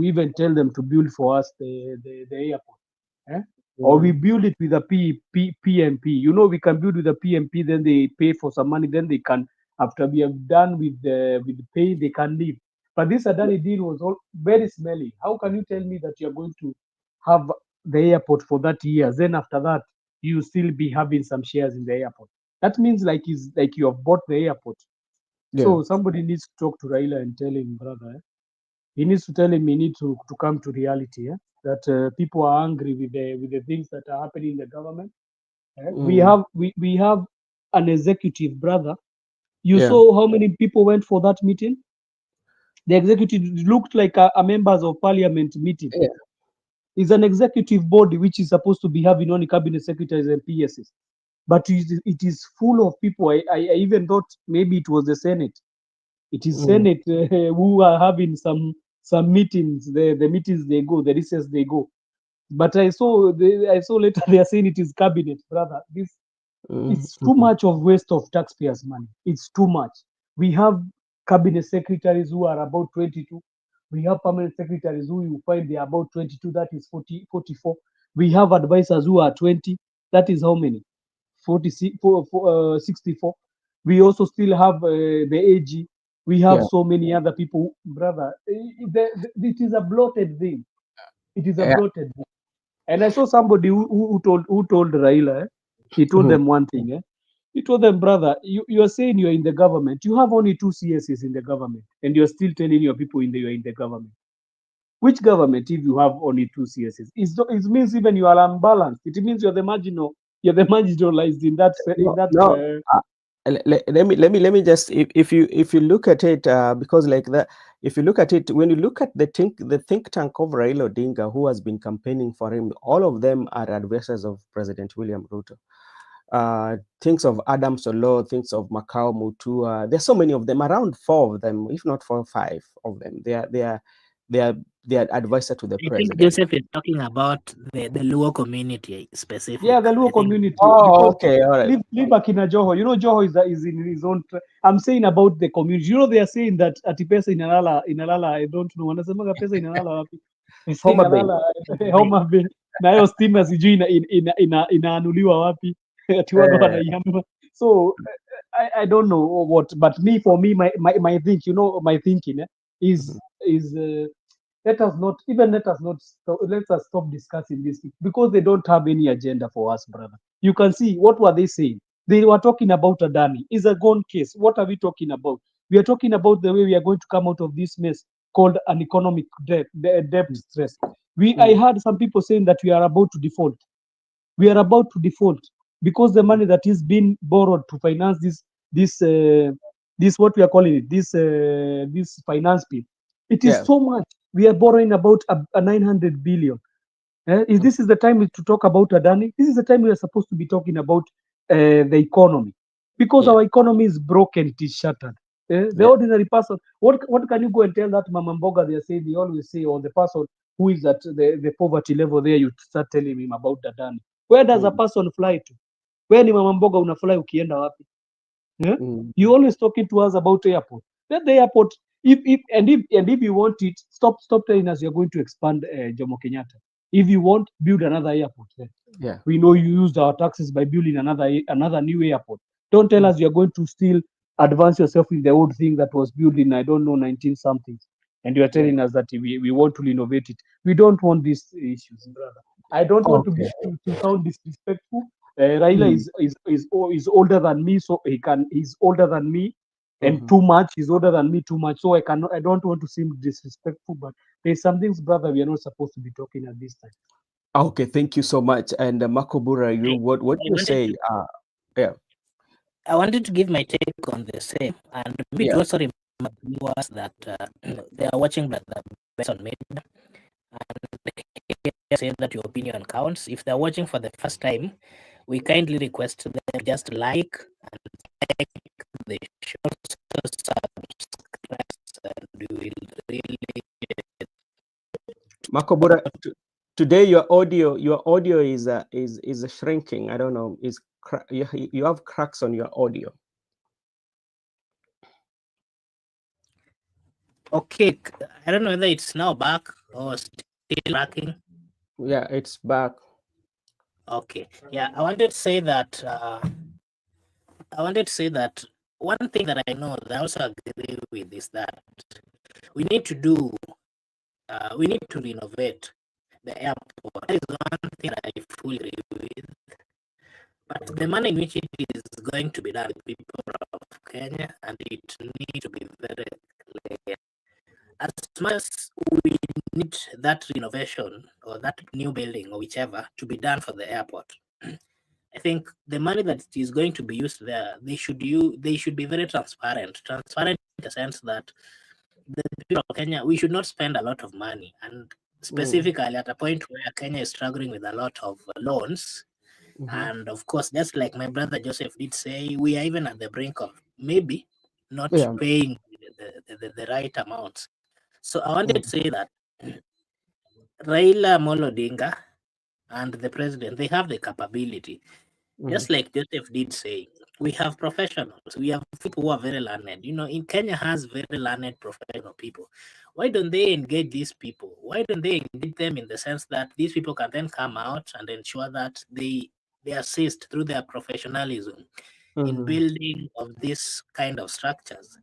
even tell them to build for us the airport? Eh? Or we build it with a PMP. You know, we can build with a PMP. Then they pay for some money. Then they can, after we have done with the pay, they can leave. But this Adani deal was all very smelly. How can you tell me that you are going to have the airport for that years? Then after that, you still be having some shares in the airport. That means like is like you have bought the airport. So somebody needs to talk to Raila and tell him, brother, he needs to tell him he needs to come to reality. That people are angry with the things that are happening in the government. We have an executive, brother. You saw how many people went for that meeting. The executive looked like a members of parliament meeting. It's an executive body which is supposed to be having only cabinet secretaries and PSs. But it is full of people. I even thought maybe it was the Senate. It is Senate who are having some meetings. The meetings they go, the recess they go. But I saw later they are saying it is cabinet, brother. It's too much of waste of taxpayers' money. It's too much. We have cabinet secretaries who are about 22. We have permanent secretaries who you find they are about 22. That is 44. We have advisors who are 20. That is how many? 64. We also still have the AG. We have so many other people, brother. It is a bloated thing. It is a bloated thing. And I saw somebody who told Raila, he told them one thing. He told them, brother, you are saying you are in the government. You have only 2 CSs in the government, and you are still telling your people you are in the government. Which government, if you have only 2 CSs? It means even you are unbalanced. It means you're the marginal. You're the marginalized in that. Let me just, if you look at it, because like that, if you look at it, when you look at the think tank of Raila Odinga, who has been campaigning for him, all of them are advisors of President William Ruto. Thinks of Adam Solo, thinks of Macau Mutua. There's so many of them, around 4 of them, if not 4 or 5 of them. They are advisor to the I president. think Joseph is talking about the Luo community specifically. Yeah, the Luo community. Okay, all right. Leave Akina Joho. You know, Joho is in his own. I'm saying about the community. You know, they are saying that ati pesa inalala. I don't know. Wanasemaga pesa inalala wapi? Pesa Homa Bay. Homa Bay. Na hiyo stima sijui inaanuliwa wapi? Ati waga wanaianua. So I don't know what, but for me, my think, you know, my thinking is let us stop discussing this because they don't have any agenda for us, brother. You can see what were they saying? They were talking about Adani. It's a gone case. What are we talking about? We are talking about the way we are going to come out of this mess called an economic debt stress. I heard some people saying that we are about to default. We are about to default because the money that is being borrowed to finance this what we are calling it, this finance bill, it is so much. We are borrowing about a 900 billion. Is this is the time to talk about Adani? This is the time we are supposed to be talking about the economy, because our economy is broken, it is shattered. The ordinary person, what can you go and tell that Mama Mboga? They always say, or the person who is at the poverty level there, you start telling him about Adani. Where does a person fly to? Where ni Mama Mboga unafly ukienda wapi? You always talking to us about airport. Let the airport, if you want it, stop telling us you're going to expand Jomo Kenyatta. If you want, build another airport there. We know you used our taxes by building another new airport. Don't tell us you're going to still advance yourself in the old thing that was built in, I don't know, 19 something. And you're telling us that we want to renovate it. We don't want these issues, brother. I don't want to sound disrespectful. Raila is older than me, so he's older than me, and too much. He's older than me too much, so I don't want to seem disrespectful. But there's some things, brother, we are not supposed to be talking at this time. Okay, thank you so much. And Makobura, what you say? I wanted to give my take on the same, and we also remember viewers that they are watching the best on media, and say that your opinion counts. If they're watching for the first time, we kindly request them just like and like the show, subscribe, and we will really Makobura, Today your audio is shrinking. I don't know. You have cracks on your audio. Okay, I don't know whether it's now back or still cracking. Yeah, it's back. Okay, yeah, I wanted to say that. One thing that I know that I also agree with is that we need to do. We need to renovate the airport. That is one thing that I fully agree with. But the manner in which it is going to be done with people of Kenya, and it needs to be very clear. As much as we need that renovation or that new building or whichever to be done for the airport, I think the money that is going to be used there, they should be very transparent. Transparent in the sense that the people of Kenya, we should not spend a lot of money, and specifically at a point where Kenya is struggling with a lot of loans. And of course, just like my brother Joseph did say, we are even at the brink of maybe not paying the right amounts. So I wanted to say that Raila Amolo Odinga and the president, they have the capability. Just like Joseph did say, we have professionals. We have people who are very learned. In Kenya has very learned professional people. Why don't they engage these people? Why don't they engage them in the sense that these people can then come out and ensure that they assist through their professionalism in building of this kind of structures?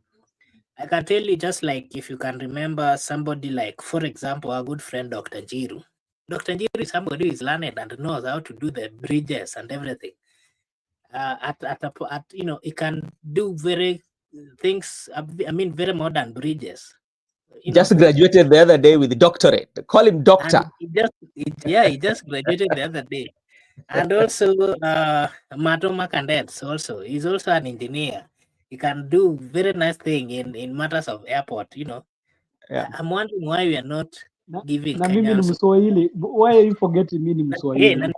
I can tell you, just like if you can remember somebody like, for example, our good friend Dr. Jiru. Dr. Jiru is somebody who is learned and knows how to do the bridges and everything. It can do very things. I mean, very modern bridges. Just graduated the other day with the doctorate. Call him doctor. And he just graduated the other day. And also, Matoma Kandets also. He's also an engineer. He can do very nice thing in matters of airport. Yeah. I'm wondering why we are not giving na mimi ni Kenyans. Mswahili. Why are you forgetting me ni Mswahili?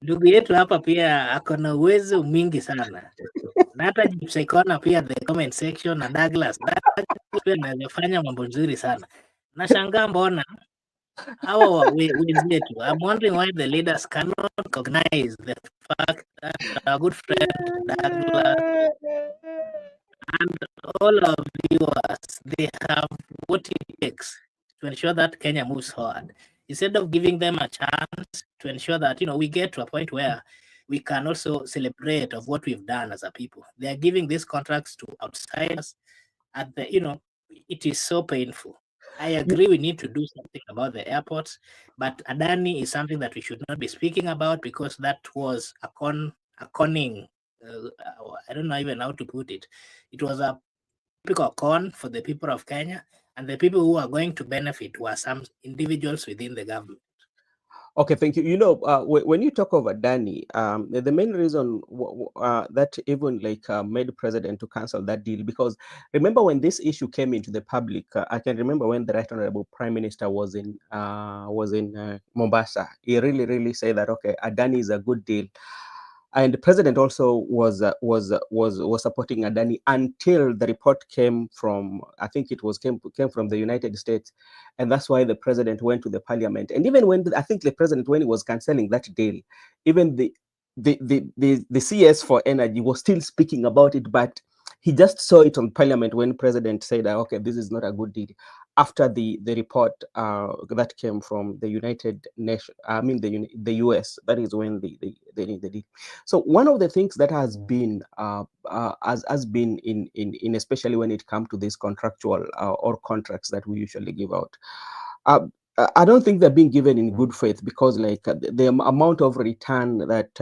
Ndugu yetu hapa pia ako na uwezo mwingi sana, na hata Jipsekona pia the comment section na Douglas pia anafanya mambo nzuri sana. Nashangaa mbona hawa wenzetu. I'm wondering why the leaders cannot recognize the fact that our good friend Douglas and all of viewers, they have what it takes to ensure that Kenya moves forward. Instead of giving them a chance to ensure that, we get to a point where we can also celebrate of what we've done as a people. They are giving these contracts to outsiders at the, it is so painful. I agree we need to do something about the airports, but Adani is something that we should not be speaking about because that was a conning, I don't know even how to put it. It was a typical con for the people of Kenya, and the people who are going to benefit were some individuals within the government. Okay, thank you. When you talk about Danny, the main reason that even made president to cancel that deal, because remember when this issue came into the public, I can remember when the Right Honorable Prime Minister was in Mombasa. He really said that okay, Adani is a good deal. And the president also was supporting Adani until the report came from, I think it was came from the United States, and that's why the president went to the parliament. And even when I think the president, when he was canceling that deal, even the CS for energy was still speaking about it, but he just saw it on parliament when president said, okay, this is not a good deal. After the report that came from the United Nations, I mean the US, that is when they need the deal. So one of the things that has been has been in especially when it comes to these contractual or contracts that we usually give out, I don't think they're being given in good faith, because the amount of return that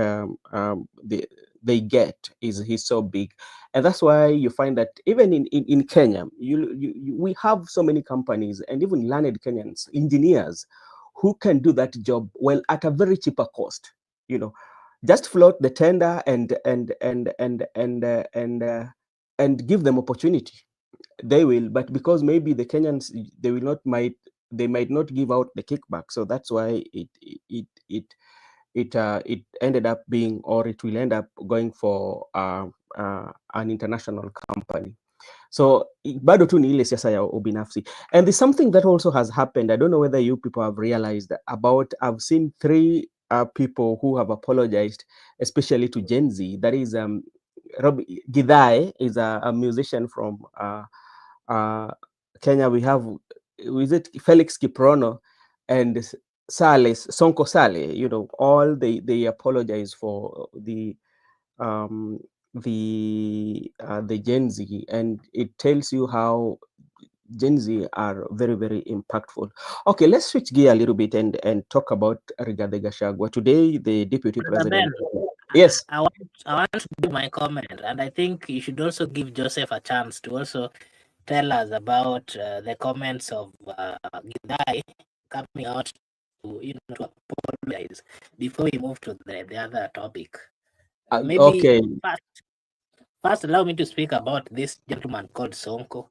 they get is so big. And that's why you find that even in Kenya, we have so many companies and even learned Kenyans, engineers, who can do that job well at a very cheaper cost. Just float the tender and give them opportunity. They will, but because maybe the Kenyans, they might not give out the kickback, so that's why it ended up being, or it will end up going for an international company. So bado tu ni ile siasa ya ubinafsi. And there's something that also has happened. I don't know whether you people have realized about, I've seen three people who have apologized, especially to Gen Z. That is Rob Gidai is a musician from Kenya. We have, is it Felix Kiprono and Sonko Sale, you know, all they apologize for the Gen Z, and it tells you how Gen Z are very, very impactful. Okay, let's switch gear a little bit and talk about Rigathi Gachagua. Today, the deputy Brother president. Ben, Yes. I want to give my comment, and I think you should also give Joseph a chance to also tell us about the comments of Gidai coming out to, to apologize before we move to the other topic. Maybe Okay. first allow me to speak about this gentleman called Sonko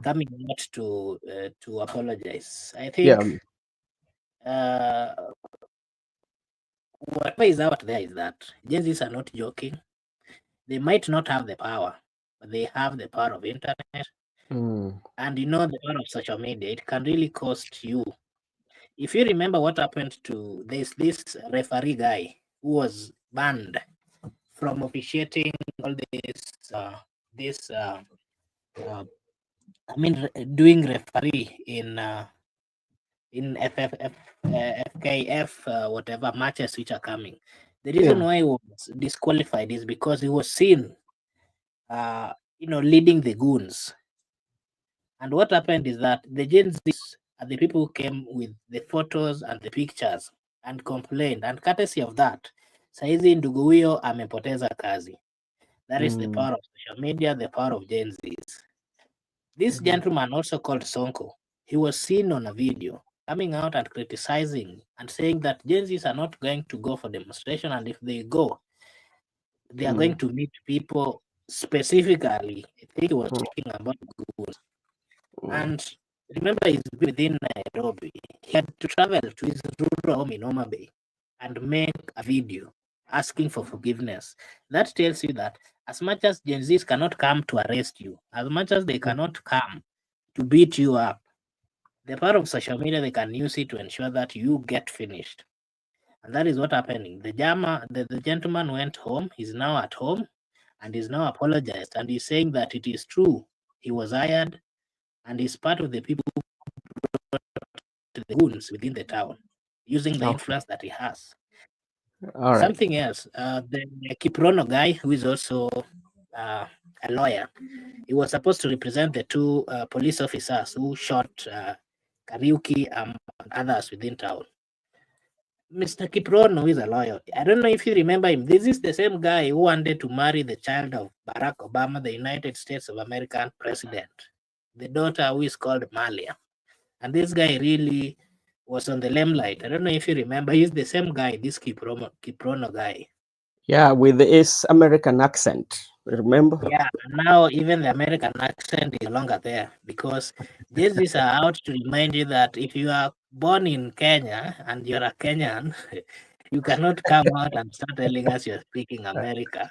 coming out to apologize. I think whatever is out there is that Gen Zs are not joking. They might not have the power, but they have the power of internet. And the power of social media, it can really cost you. If you remember what happened to this referee guy who was banned from officiating all this doing referee in FKF whatever matches which are coming. The reason why he was disqualified is because he was seen leading the goons. And what happened is that the Gen Zs are the people who came with the photos and the pictures and complained. And courtesy of that, saizi ndugu huyo amepoteza kazi. That is the power of social media, the power of Gen Zs. This gentleman also called Sonko, he was seen on a video coming out and criticizing and saying that Gen Zs are not going to go for demonstration, and if they go, they are going to meet people specifically. I think he was talking about Goons. And remember, he's within Nairobi. He had to travel to his rural home in Homa Bay and make a video asking for forgiveness. That tells you that as much as Gen Zs cannot come to arrest you, as much as they cannot come to beat you up, the power of social media, they can use it to ensure that you get finished. And that is what happening. The gentleman went home. He's now at home and he's now apologized. And he's saying that it is true. He was hired and is part of the people who brought the goons within the town, using the influence that he has. All right. Something else, the Kiprono guy, who is also a lawyer, he was supposed to represent the two police officers who shot Kariuki and others within town. Mr. Kiprono, who is a lawyer, I don't know if you remember him. This is the same guy who wanted to marry the child of Barack Obama, the United States of American president, the daughter who is called Malia. And this guy really was on the limelight. I don't know if you remember. He's the same guy, this Kiprono guy. Yeah, with his American accent. Remember? Yeah, now even the American accent is no longer there, because this is out to remind you that if you are born in Kenya and you're a Kenyan, you cannot come out and start telling us you're speaking American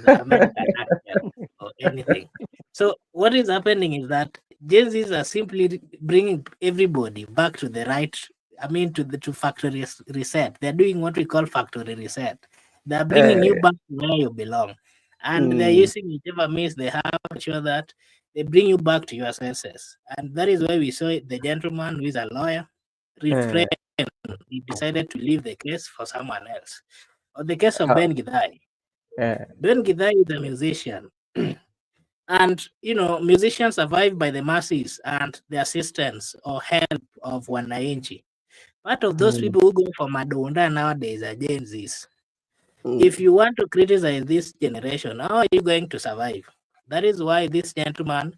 American accent or anything. So what is happening is that Gen Zs are simply bringing everybody back to the right. To factory reset. They're doing what we call factory reset. They're bringing you back to where you belong, and they're using whichever means they have to ensure that they bring you back to your senses. And that is why we saw the gentleman who is a lawyer refrain. He decided to leave the case for someone else. Or the case of Ben Gidai. Ben Gidai is a musician. And musicians survive by the masses and the assistance or help of wananchi. Part of those people who go for madonda nowadays are Gen Zs. If you want to criticize this generation, how are you going to survive? That is why this gentleman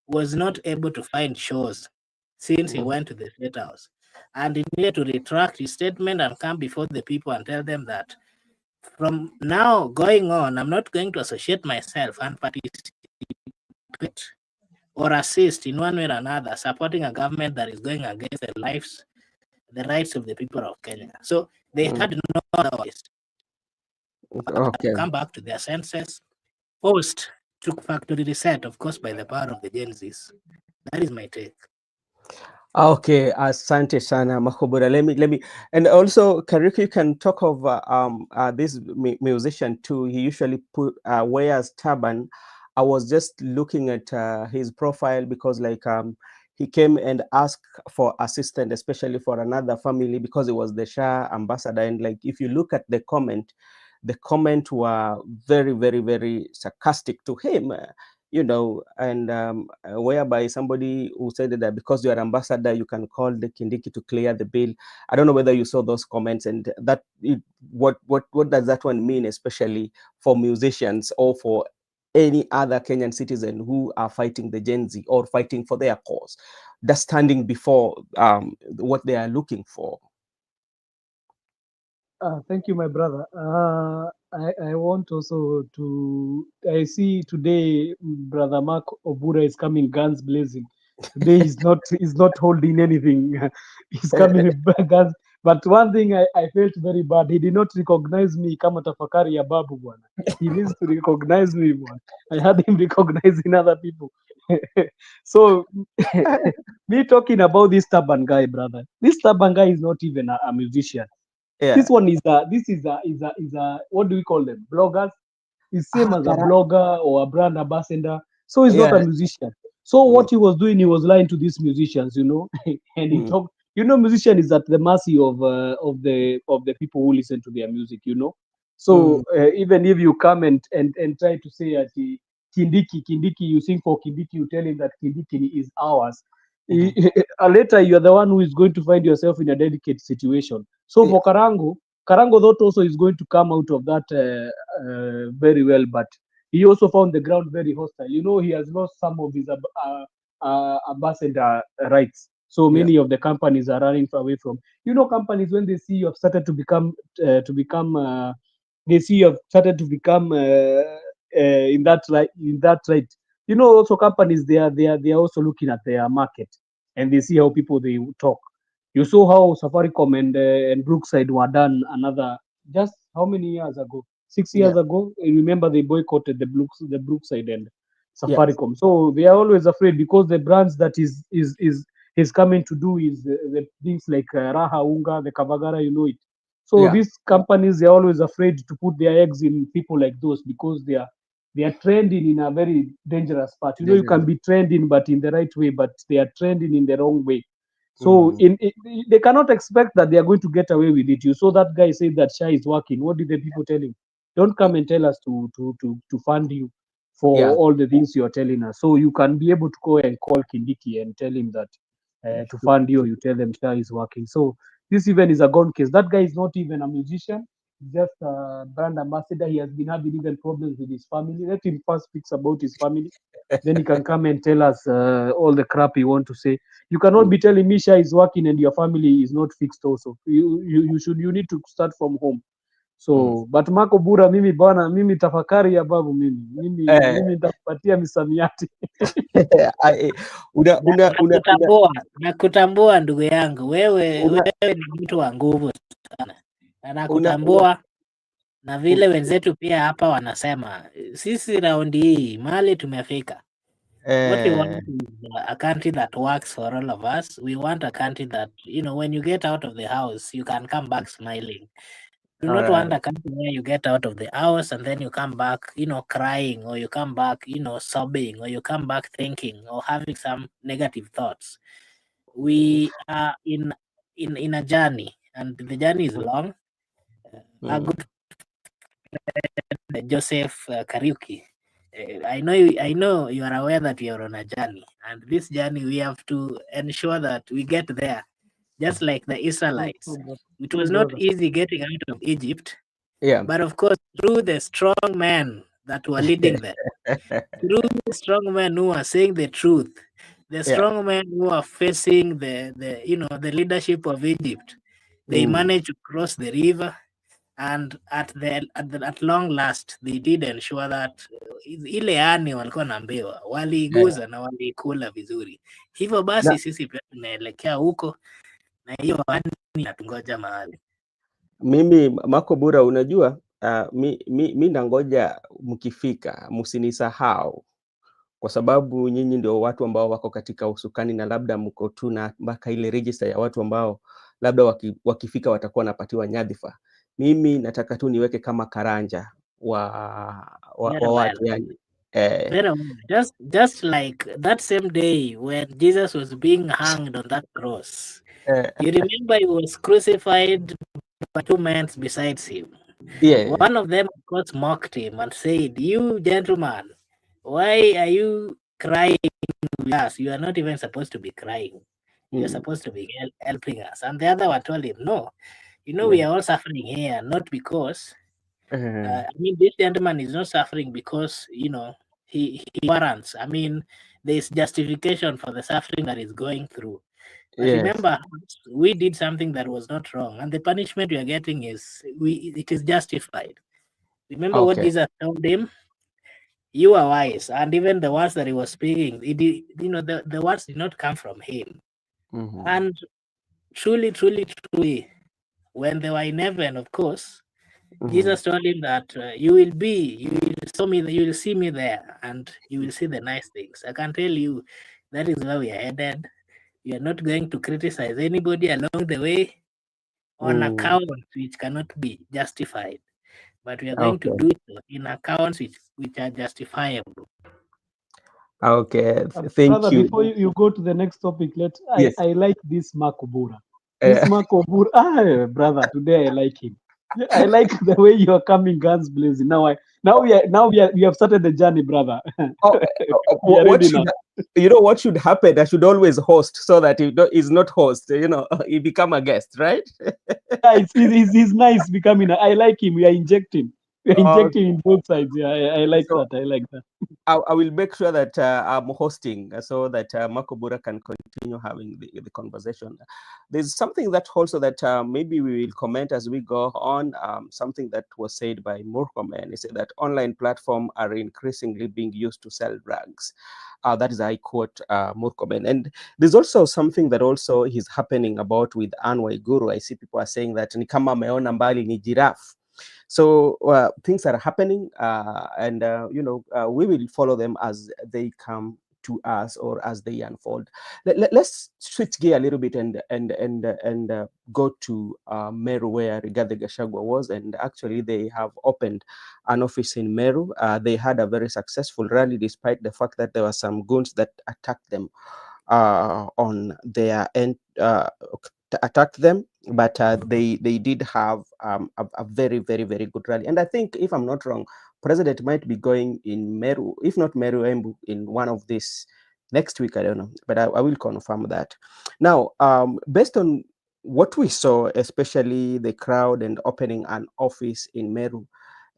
was not able to find shows since he went to the State House. And he needed to retract his statement and come before the people and tell them that from now going on, I'm not going to associate myself and participate or assist in one way or another, supporting a government that is going against the rights of the people of Kenya. So they had no other choice to come back to their senses, forced took factory reset, of course, by the power of the Gen Zs. That is my take. Okay, asante sana Makobura. Let me, and also Kariuki can talk of this musician too. He usually wears turban. I was just looking at his profile because like he came and asked for assistance, especially for another family because he was the Shah ambassador. And like if you look at the comment were very, very, very sarcastic to him. You know, and whereby somebody who said that because you are ambassador, you can call the Kindiki to clear the bill. I don't know whether you saw those comments, and that what does that one mean, especially for musicians or for any other Kenyan citizen who are fighting the Gen Z or fighting for their cause, that's standing before what they are looking for. Thank you, my brother. I want also to. I see today, brother Mark Obura is coming guns blazing. Today he's not holding anything. He's coming with guns. But one thing I felt very bad. He did not recognize me kama tafakari ya babu bwana. He needs to recognize me, bwana. I had him recognizing other people. So me talking about this stubborn guy, brother. This stubborn guy is not even a musician. Yeah. This one is a what do we call them? Bloggers. It's same as a blogger or a brand ambassador. So he's not a musician. So what he was doing, he was lying to these musicians, you know, and he talked. You know, musician is at the mercy of the people who listen to their music, you know. So even if you come and try to say that Kindiki, you sing for Kindiki, you tell him that Kindiki is ours. Later you are the one who is going to find yourself in a delicate situation. So for Karango thought also is going to come out of that very well, but he also found the ground very hostile. You know, he has lost some of his ambassador rights. So many of the companies are running away from. You know, companies when they see you have started to become they see you have started to become in that right. You know, also companies they are also looking at their market and they see how people they talk. You saw how Safaricom and Brookside were done another just how many years ago? 6 years ago. You remember they boycotted the Brookside and Safaricom. Yes. So they are always afraid because the brands that is coming to do is the things like Raha Unga, the Kavagara, you know it. So these companies they are always afraid to put their eggs in people like those because they are trending in a very dangerous part. You know, you can be trending but in the right way, but they are trending in the wrong way. So they cannot expect that they are going to get away with it. You saw that guy say that Shah is working. What did the people tell him? Don't come and tell us to fund you for all the things you are telling us. So you can be able to go and call Kindiki and tell him that to fund you. You tell them Shah is working. So this even is a gone case. That guy is not even a musician, just a brand ambassador. He has been having even problems with his family. Let him first speak about his family. Then he can come and tell us all the crap he want to say. You cannot be telling me Shah is working and your family is not fixed also. You need to start from home. So but Marco Bura mimi bwana mimi tafakari ya babu mimi nitakupatia misamiati. Nakutambua ndugu yangu, wewe ni mtu wa nguvu sana. Nakutambua na vile wenzetu pia hapa wanasema sisi raundi hii mali tumefika. What we want is a country that works for all of us. We want a country that, you know, when you get out of the house, you can come back smiling. Do not want a country where you get out of the house and then you come back, you know, crying, or you come back, you know, sobbing, or you come back thinking or having some negative thoughts. We are in a journey, and the journey is long. A good Joseph Kariuki. I know you are aware that we are on a journey, and this journey we have to ensure that we get there, just like the Israelites. It was not easy getting out of Egypt, but of course through the strong men that were leading them, through the strong men who are saying the truth, the strong men who are facing the leadership of Egypt, they managed to cross the river. And at long last they did ensure that ile yani walikuwa naambiwa waliiguza na walikula vizuri. Hivyo basi sisi pia tunaelekea huko na hiyo yani inatungoja mahali. Mimi Marco Bura, unajua mi nangoja mkifika, msinisahau kwa sababu nyinyi ndio watu ambao wako katika usukani, na labda mko tu na mpaka ile register ya watu ambao labda wakifika watakuwa wanapatiwa nyadhifa. Mimi nataka tu niweke kama karanja wa watu yani. Very well. Just like that same day when Jesus was being hanged on that cross. You remember he was crucified by two men besides him. Yeah. One of them, of course, mocked him and said, "You gentleman, why are you crying with us? You are not even supposed to be crying. You're supposed to be helping us." And the other one told him, "No, we are all suffering here, not because I mean, this gentleman is not suffering because he warrants. I mean, there is justification for the suffering that is going through. But Yes. remember, we did something that was not wrong, and the punishment we are getting it is justified. Remember what Okay. Jesus told him? You are wise, and even the words that he was speaking, the words did not come from him. And truly, truly, truly, when they were in heaven, of course, Jesus told him that you will see me there, and you will see the nice things. I can tell you that is where we are headed. We are not going to criticize anybody along the way on accounts which cannot be justified, but we are going to do it in accounts which are justifiable. Okay. Thank Brother, you. before you go to the next topic, Yes. I like this Marco Bura. This Marco Bura, brother, today I like him. I like the way you are coming guns blazing. We have started the journey, brother. We are What ready should now. what should happen? I should always host so that he's not host. He become a guest, right? Yeah, he's nice becoming. I like him. We are injecting. We are injecting in both sides. Yeah, I like So that. I like that. I will make sure that I'm hosting so that Marco Bura can continue having the conversation. There's something that also that maybe we will comment as we go on, something that was said by Murkomen. He said that online platforms are increasingly being used to sell drugs. That is, I quote Murkomen. And there's also something that also is happening about with Anne Waiguru. I see people are saying that ni kama ameona mbali ni giraffe. So things are happening, and we will follow them as they come to us or as they unfold. Let's switch gear a little bit and go to Meru, where Rigathi Gachagua was, and actually they have opened an office in Meru. They had a very successful rally, despite the fact that there were some goons that attacked them on their end. Attacked them, but they did have a very, very, very good rally. And I think, if I'm not wrong, President might be going in Meru, if not Meru, Embu, in one of these next week. I don't know, but I will confirm that. Now, based on what we saw, especially the crowd and opening an office in Meru,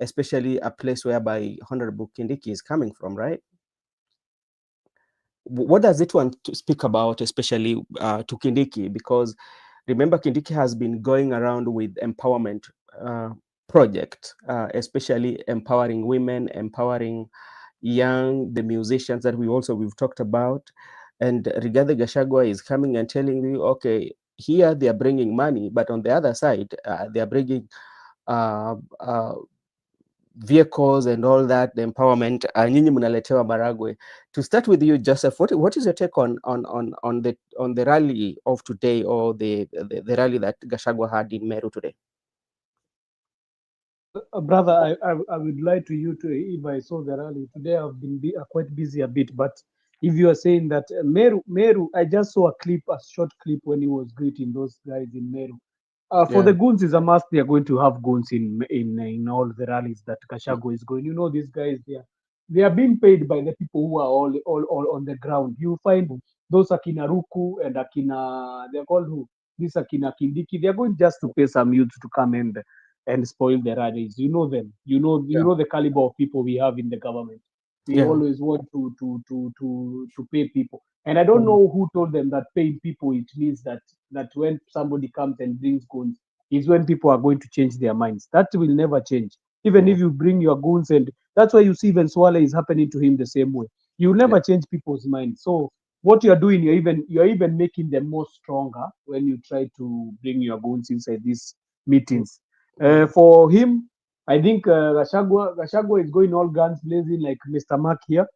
especially a place whereby Honorable Kindiki is coming from, right? What does it want to speak about, especially to Kindiki? Because remember, Kindiki has been going around with empowerment project, especially empowering women, empowering the musicians that we've talked about. And Rigathi Gachagua is coming and telling you, okay, here they are bringing money, but on the other side, they are bringing vehicles and all that, the empowerment. Nyinyi mnaletewa Maragwe. To start with you, Joseph, what is your take on the rally of today, or the rally that Gachagua had in Meru today? Brother, I would lie to you too if I saw the rally today. I've been quite busy a bit, but if you are saying that Meru, I just saw a short clip when he was greeting those guys in Meru. For the goons, is a must. They are going to have goons in all the rallies that Gachagua is going. These guys, they are being paid by the people who are all on the ground. You find those Akina Ruku and Akina, they're called who? This Akina Kindiki. They are going just to pay some youth to come and spoil the rallies. You know them. You know the caliber of people we have in the government. We always want to pay people. And I don't know who told them that paying people, it means that when somebody comes and brings goons, is when people are going to change their minds. That will never change. Even if you bring your goons, and that's why you see even Swale is happening to him the same way. You will never change people's minds. So what you are doing, you're even making them more stronger when you try to bring your goons inside these meetings. For him, I think Gachagua is going all guns blazing like Mr. Mark here,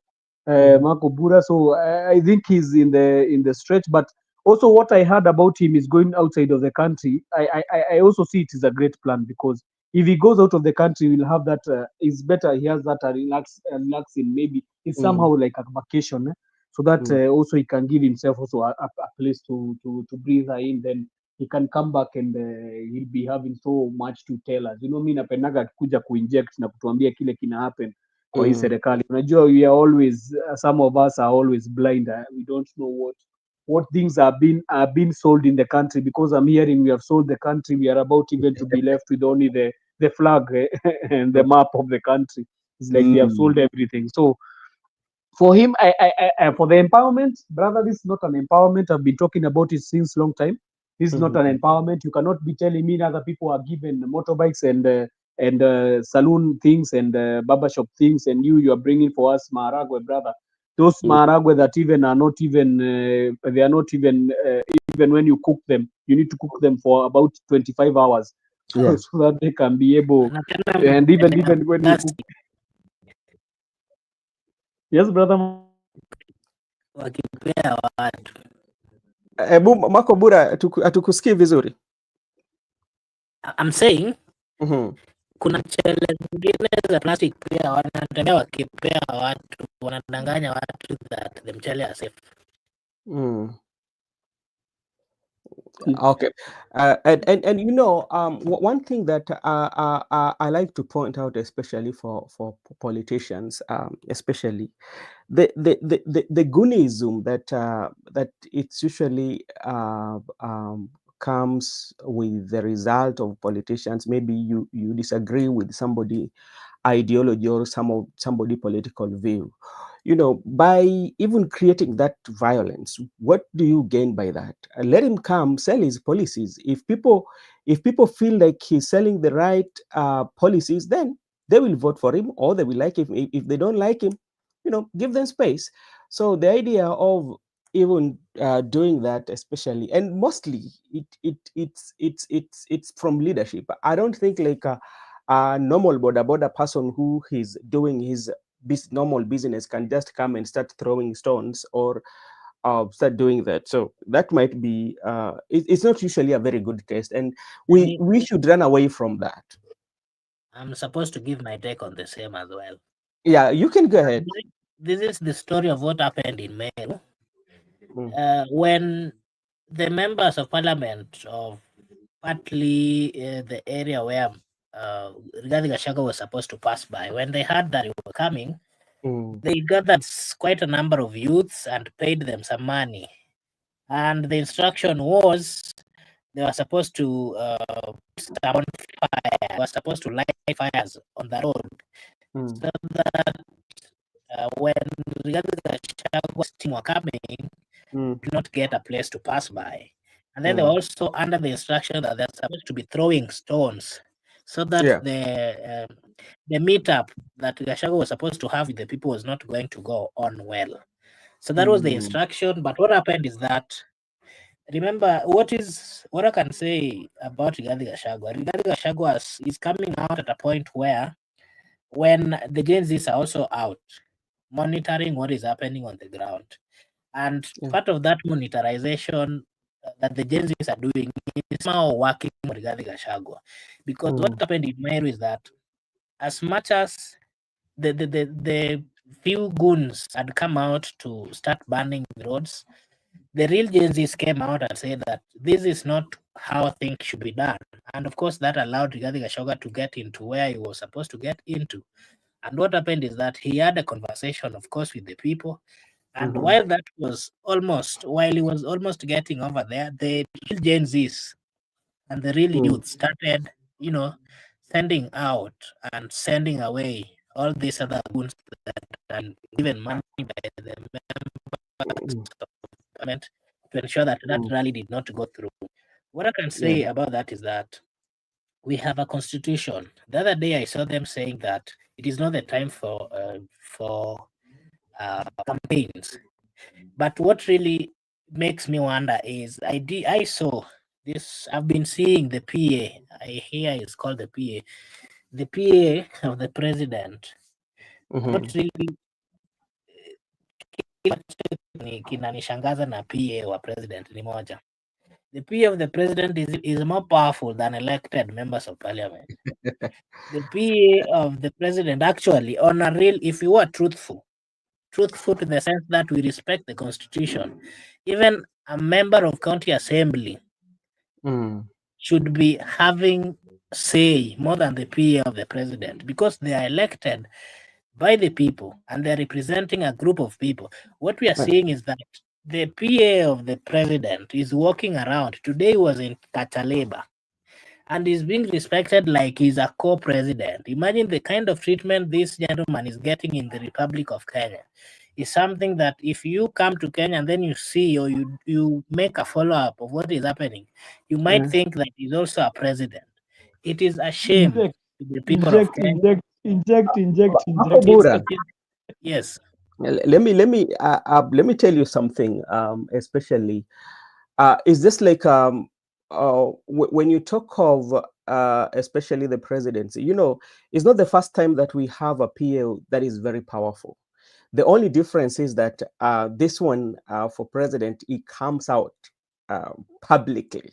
Mhm. Marco Bura. So I think he's in the stretch. But also, what I heard about him is going outside of the country. I also see it is a great plan because if he goes out of the country, we'll have that. It's better he has that relaxing. Maybe it's Mm, somehow like a vacation, so that mm, also he can give himself also a place to breathe in. Then he can come back and he'll be having so much to tell us. Mi napendaga akikuja kuinject na kutuambia kile kina happen kwa hii mm. serikali. Unajua we are always some of us are always blind. We don't know what things are being sold in the country because I'm hearing we have sold the country. We are about even to be left with only the flag and the map of the country. It's like they have Mm, sold everything. So for him, for the empowerment, brother, this is not an empowerment. I've been talking about it since long time. This is not mhm. an empowerment. You cannot be telling me other people are given motorbikes and saloon things and barbershop things, and you are bringing for us maharagwe, brother. Those Mm, maharagwe that even are not even they are not even when you cook them, you need to cook them for about 25 hours yeah. so that they can be able. Na tena And mnapendelea even when you gasi cook, yes, brother. wakipea watu. Marco Bura, hatukusikii vizuri. I'm saying Mhm. kuna mchele zingine za plastic pia wanatembea wakipea watu, wanadanganya watu that the mchele are safe. Mm. Okay. And one thing that I like to point out, especially for politicians, especially the Goonism that it's usually comes with the result of politicians. Maybe you disagree with somebody ideology or somebody political view, by even creating that violence. What do you gain by that? Let him come sell his policies. If people feel like he's selling the right policies, then they will vote for him, or they will like him. If they don't like him, give them space. So the idea of even doing that, especially and mostly, it's from leadership. I don't think like a normal border person who is doing his normal business can just come and start throwing stones or start doing that. So that might be it's not usually a very good case, and we should run away from that. I'm supposed to give my take on the same as well. Yeah, you can go ahead. This is the story of what happened in Meru. When the members of parliament of partly the area where Rigathi Gachagua was supposed to pass by, when they heard that he was coming, they gathered quite a number of youths and paid them some money. And the instruction was they were supposed to start on fire. They were supposed to light fires on the road so that when Rigathi Gachagua's team were coming, do not get a place to pass by. And then they were also under the instruction that they're supposed to be throwing stones so that Yeah. the meetup that Gachagua was supposed to have with the people was not going to go on well. So that was the instruction. But what happened is that, remember, what I can say about Rigathi Gachagua. Rigathi Gachagua is coming out at a point where when the Gen Zs are also out monitoring what is happening on the ground. And part of that monitorization that the Gen Zs are doing is now working for Rigathi Gachagua. Because what happened in Meru is that as much as the few goons had come out to start burning the roads, the real Gen Zs came out and said that this is not how things should be done. And of course, that allowed Rigathi Gachagua to get into where he was supposed to get into. And what happened is that he had a conversation, of course, with the people. And while he was almost getting over there, the real Gen Zs and the real youth started, sending out and sending away all these other goons that are given money by the members of parliament to ensure that that rally did not go through. What I can say about that is that we have a constitution. The other day I saw them saying that it is not the time for campaigns. But what really makes me wonder is I saw this. I've been seeing the PA. I hear it's called the PA. the PA of the president not really kinanishangaza na PA wa president ni moja. The PA of the president is more powerful than elected members of parliament. The PA of the president actually, on a real, if you are truthful to the sense that we respect the constitution, even a member of county assembly should be having say more than the PA of the president, because they are elected by the people and they're representing a group of people. What we are seeing is that the PA of the president is walking around. Today was in Kataleba and is being respected like he's a co-president. Imagine the kind of treatment this gentleman is getting in the Republic of Kenya. Is something that if you come to Kenya and then you see or you make a follow-up of what is happening, you might think that he's also a president. It is a shame to the people of Kenya. Inject. Yes. Let me tell you something, especially is this like when you talk of especially the presidency, it's not the first time that we have a PA that is very powerful. The only difference is that this one for president, it comes out publicly.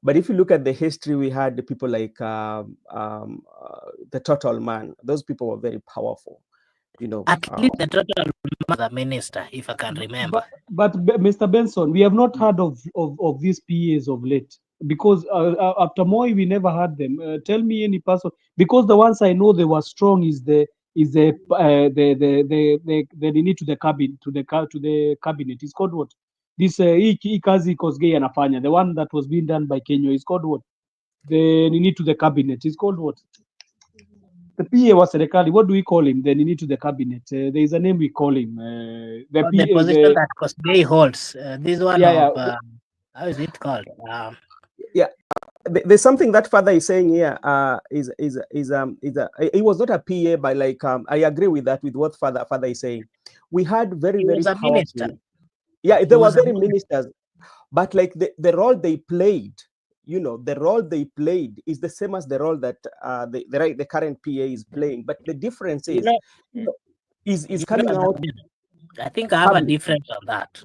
But if you look at the history, we had the people like the Total Man. Those people were very powerful. At least the total was a minister, if I can remember. But Mr. Benson, we have not heard of these PAs of late, because after Moi we never had them. Tell me any person, because the ones I know they were strong is the need to the cabinet. It's called what? This kazi Kosgei anafanya, the one that was being done by Kenya, is called what? The need to the cabinet is called what? The PA was serikali. What do we call him? The need to the cabinet. There is a name we call him. The position that Kosgei holds. This one of how is it called? There's something that father is saying here. It was not a PA, but like I agree with that, with what father is saying. We had very powerful. Minister. Yeah, they were very ministers, but like the role they played, the role they played is the same as the role that the current PA is playing. But the difference is, is coming out. I think I have a difference on that.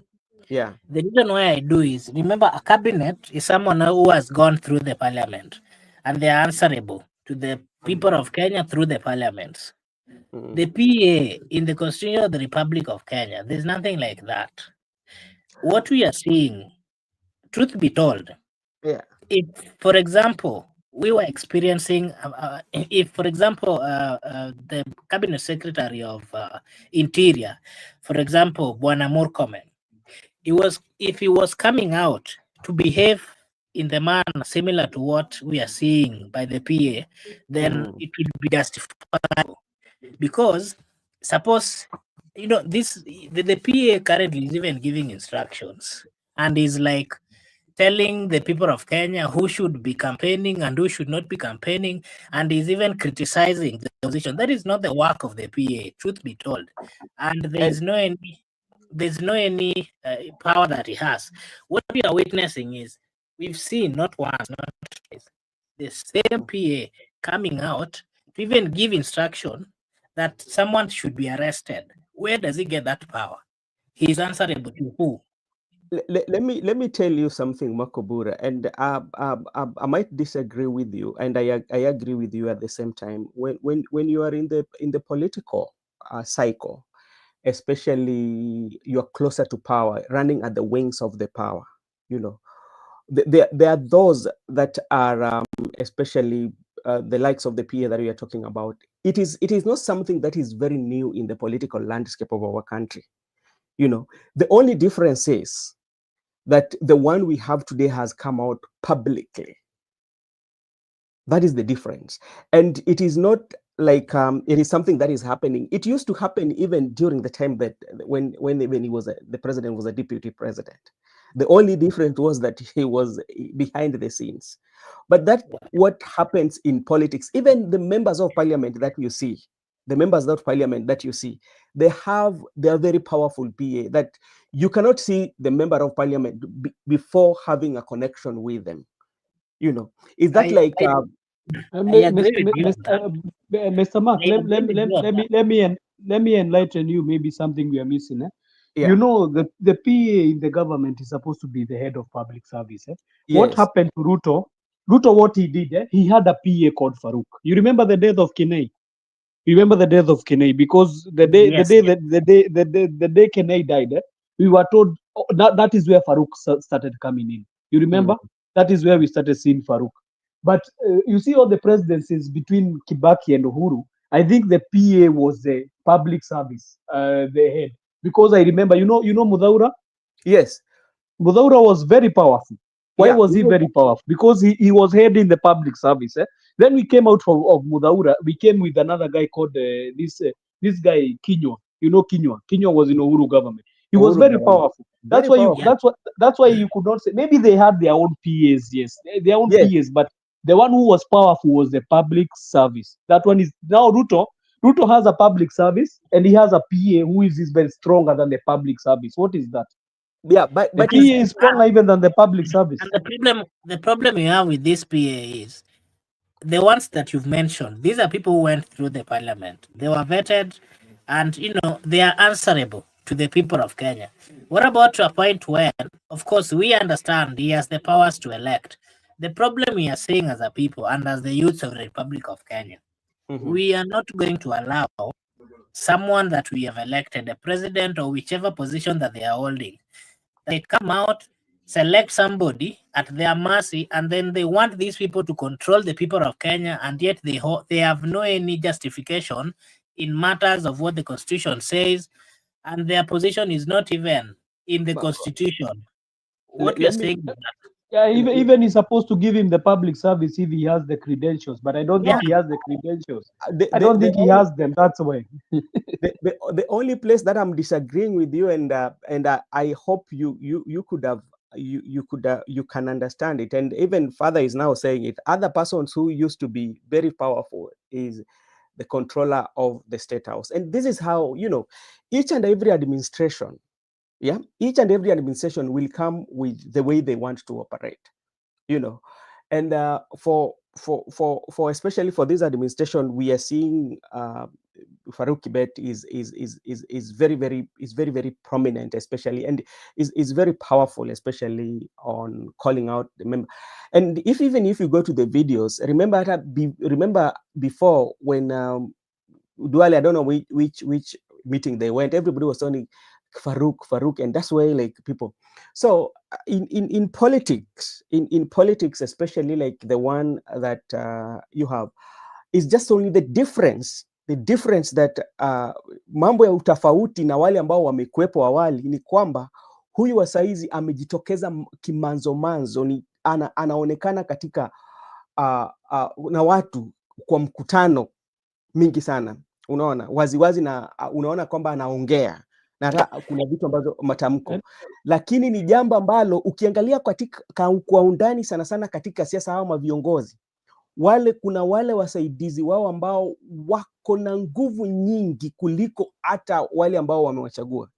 Yeah. The reason why I do is, remember, a cabinet is someone who has gone through the parliament and they are answerable to the people of Kenya through the parliaments. The PA in the Constitution of the Republic of Kenya, there's nothing like that. What we are seeing, truth be told, if, for example, we were experiencing, if, for example, the Cabinet Secretary of Interior, for example, Bwana Murkomen, if he was coming out to behave in the manner similar to what we are seeing by the PA, then it will be justifiable. Because suppose, the PA currently is even giving instructions and is like telling the people of Kenya who should be campaigning and who should not be campaigning, and is even criticizing the opposition. That is not the work of the PA, truth be told. And there's no any power that he has. What we are witnessing is, we've seen not once, not twice, the same PA coming out to even give instruction that someone should be arrested. Where does he get that power? He's answerable to who? Let me tell you something, Makobura, and I might disagree with you, and I agree with you at the same time. When you are in the political cycle, especially you're closer to power, running at the wings of the power, there are those that are especially the likes of the PA that we are talking about. It is not something that is very new in the political landscape of our country. The only difference is that the one we have today has come out publicly. That is the difference. And it is not like it is something that is happening. It used to happen even during the time that when he was the president was a deputy president. The only difference was that he was behind the scenes. But that's what happens in politics. Even the members of parliament that you see, they are very powerful PA that you cannot see the member of parliament before having a connection with them. Is that agree with you on that. Mr. Mark, I agree with you on that. let me enlighten you. Maybe something we are missing. Yeah. You know, the PA in the government is supposed to be the head of public service. What Yes. happened to Ruto? Ruto, what he did, he had a PA called Farouk. You remember the death of Kenai? Remember the death of Kenai? Because Yes, yes. the day Kenai died, we were told that is where Farouk started coming in. You remember? Mm. That is where we started seeing Farouk. But you see all the presidencies between Kibaki and Uhuru. I think the PA was the public service, the head. Because I remember, you know Mudaura? Yes. Mudaura was very powerful. Why Yeah. was he very powerful? Because he was heading the public service. Then we came out of Mudaura. We came with another guy called this guy Kinywa. You know Kinywa. Kinywa was in Uhuru government. He was Uhuru very government. powerful. Very powerful. Yeah. That's why you could not say maybe they had their own PAs, yes, their own Yes. PAs, but the one who was powerful was the public service. That one is now Ruto. Ruto has a public service and he has a PA who is very stronger than the public service. What is that? Yeah. But The it's PA is stronger even than the public service. And the problem you have with this PA is the ones that you've mentioned. These are people who went through the parliament. They were vetted, and they are answerable to the people of Kenya. What about to a point when, of course, we understand he has the powers to elect. The problem we are seeing as a people and as the youth of the Republic of Kenya, we are not going to allow someone that we have elected, a president or whichever position that they are holding, they come out, select somebody at their mercy, and then they want these people to control the people of Kenya, and yet they have no any justification in matters of what the constitution says, and their position is not even in the constitution. What we are let me. saying is that, Yeah, even he's supposed to give him the public service if he has the credentials, but I don't yeah, think he has the credentials. The, I the, don't the, think he has them. That's why. the only place that I'm disagreeing with you, and I hope you could have you can understand it, and even Father is now saying it. Other persons who used to be very powerful is the controller of the state house, and this is how each and every administration, each and every administration will come with the way they want to operate, and for especially for this administration, we are seeing Farouk Kibet is very prominent, especially, and is very powerful, especially on calling out the member. And even if you go to the videos, remember before when Duale, I don't know which meeting they went, everybody was saying Farouk, and that's why like people. So in politics, in politics, especially like the one that you have, is just only the difference that mambo ya utafauti na wale ambao wamekuwepo awali ni kwamba huyu wa saizi amejitokeza kimanzomanzo, ni anaonekana katika na watu kwa mkutano mingi sana, unaona waziwazi, na unaona kwamba anaongea na hata kuna vitu ambazo matamko, lakini ni jambo ambalo ukiangalia kwa undani sana sana katika siasa hao maviongozi kuna wale wasaidizi wao ambao wako na nguvu nyingi kuliko hata wale ambao wamewachagua,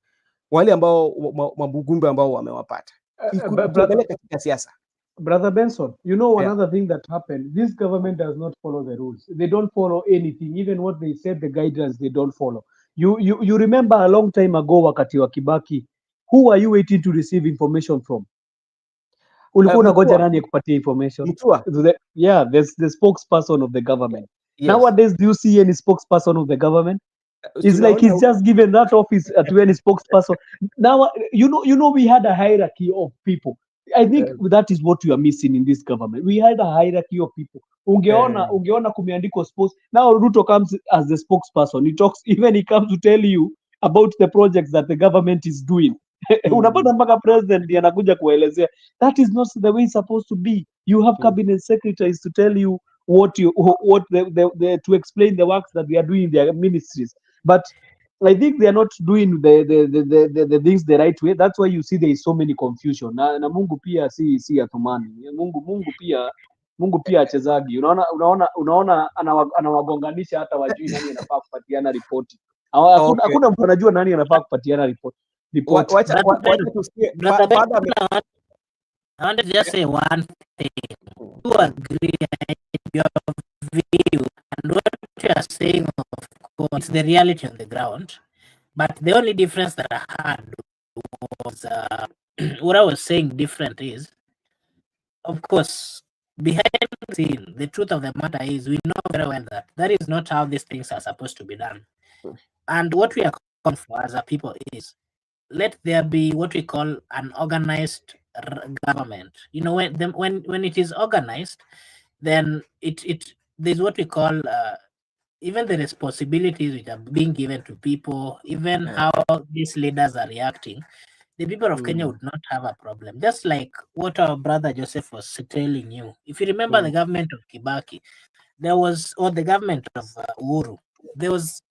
wale ambao mabugumbe ambao wamewapata ukiangalia katika siasa. Brother Benson, another thing that happened, this government does not follow the rules. They don't follow anything. Even what they said, the guidelines, they don't follow. You remember a long time ago, wakati wa Kibaki, who are you waiting to receive information from? Ulikuwa unagoja nani kupatia information? Yeah, there's the spokesperson of the government. Yes. Nowadays, do you see any spokesperson of the government? It's like he's just given that office to any spokesperson. Now, we had a hierarchy of people. I think that is what we are missing in this government. We had a hierarchy of people. Ungeona kumeandikwa sports. Now Ruto comes as the spokesperson. He comes to tell you about the projects that the government is doing. Unapata mpaka president anakuja kuelezea. That is not the way it's supposed to be. You have cabinet secretaries to tell you to explain the works that they are doing in their ministries. But I think they are not doing the things the right way. That's why you see there is so many confusion. Na Mungu pia si athumani. Mungu pia achezagi. Unaona anawagonganisha hata wajui nani anafaa kupatiana ripoti. Hakuna mtu anajua nani anafaa kupatiana ripoti. I want to just say one thing. You agree, your view and what you are saying, of course, it's the reality on the ground. But the only difference that I had was what I was saying different is, of course, behind the scene, the truth of the matter is we know very well that that is not how these things are supposed to be done. And what we are calling for as a people is let there be what we call an organized government. You know, when it is organized, then it there's what we call even the responsibilities which are being given to people, even how these leaders are reacting. The people of Kenya would not have a problem. Just like what our brother Joseph was telling you. If you remember the government of Kibaki, there was, or the government of Uhuru, there was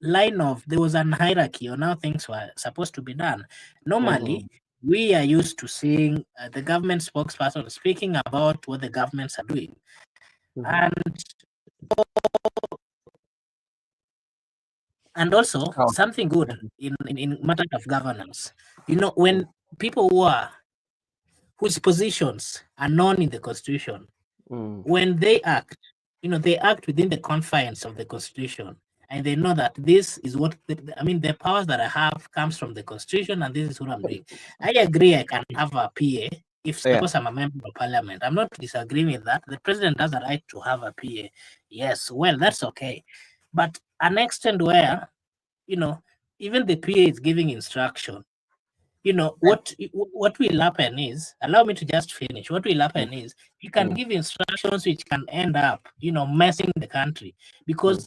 an hierarchy on how things were supposed to be done. Normally, we are used to seeing the government spokesperson speaking about what the governments are doing. And also something good in matters of governance. You know, when people whose positions are known in the constitution, when they act, you know, they act within the confines of the constitution, and they know that this is what the powers that I have comes from the constitution, and this is what I'm doing. I agree I can have a PA if suppose I'm a member of parliament. I'm not disagreeing with that. The president has a right to have a PA. Yes, well, that's okay. But an extent where, you know, even the PA is giving instruction, you know, what will happen is, allow me to just finish. What will happen is you can give instructions which can end up, you know, messing the country, because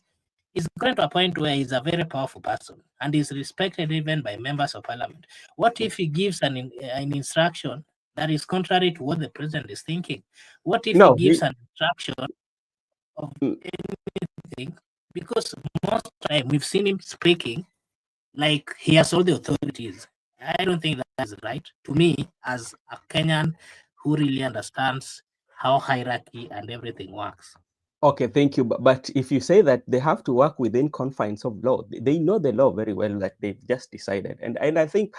he's going to a point where he's a very powerful person and is respected even by members of parliament. What if he gives an instruction that is contrary to what the president is thinking? What if he gives an instruction of anything? Because most of the time we've seen him speaking like he has all the authorities. I don't think that is right to me as a Kenyan who really understands how hierarchy and everything works. Okay, thank you. But if you say that they have to work within confines of law, they know the law very well that they've just decided. And I think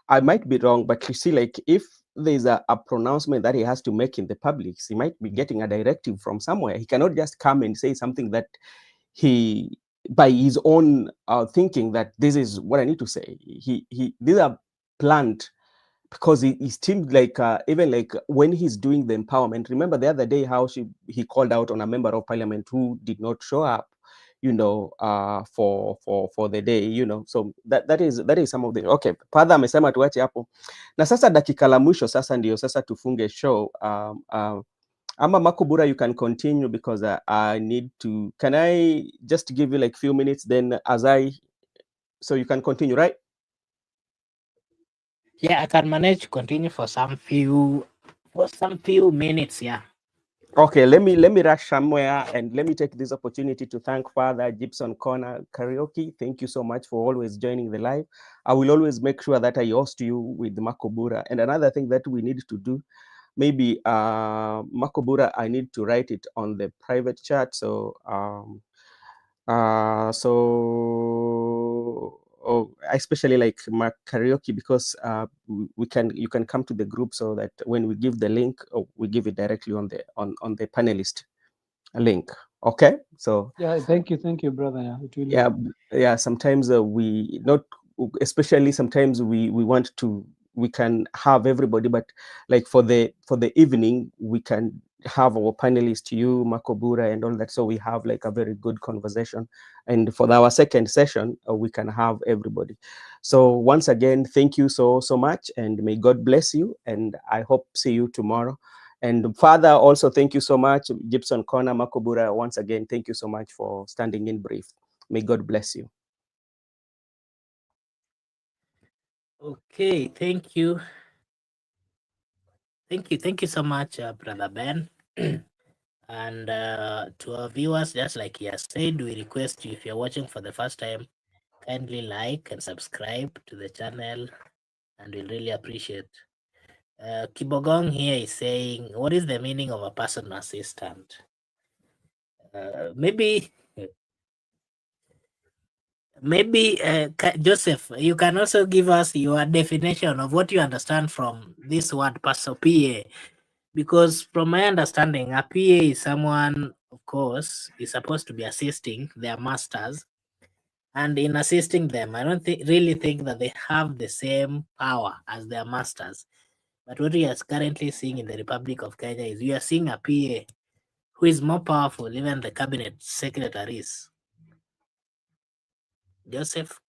I might be wrong, but you see, like if there's a pronouncement that he has to make in the public, he might be getting a directive from somewhere. He cannot just come and say something that he, by his own thinking, that this is what I need to say. These are planned, because it seemed like even like when he's doing the empowerment. Remember the other day how he called out on a member of parliament who did not show up, you know, for the day, you know. So that is some of the okay. Padha amesema tuache hapo, na sasa dakika la mwisho sasa ndio sasa tufunge show. Ama Makubura, you can continue because I need to. Can I just give you like few minutes then so you can continue, right? Yeah, I can manage to continue for some few minutes. Yeah. Okay, let me rush somewhere, and let me take this opportunity to thank Father Gibson Corner Karaoke. Thank you so much for always joining the live. I will always make sure that I host you with Makubura. And another thing that we need to do, maybe Makubura, I need to write it on the private chat. So especially like my karaoke, because you can come to the group, so that when we give the link, we give it directly on the panelist link. Okay, so yeah, thank you, brother. Yeah, sometimes we not, especially sometimes we want to, we can have everybody, but like for the evening, we can have our panelists, you, Makobura, and all that, so we have like a very good conversation. And for our second session, we can have everybody. So once again, thank you so much, and may God bless you, and I hope see you tomorrow. And Father, also thank you so much. Gibson Corner, Makobura, once again, thank you so much for standing in brief. May God bless you. Okay, thank you. Thank you so much, Brother Ben. And to our viewers, just like he has said, we request you, if you're watching for the first time, kindly like and subscribe to the channel, and we'll really appreciate. Kibogong here is saying, what is the meaning of a personal assistant? Maybe Joseph, you can also give us your definition of what you understand from this word PA, because from my understanding, a PA is someone of course, is supposed to be assisting their masters. And in assisting them, I don't really think that they have the same power as their masters. But what we are currently seeing in the Republic of Kenya is we are seeing a PA who is more powerful, even the cabinet secretaries. Joseph?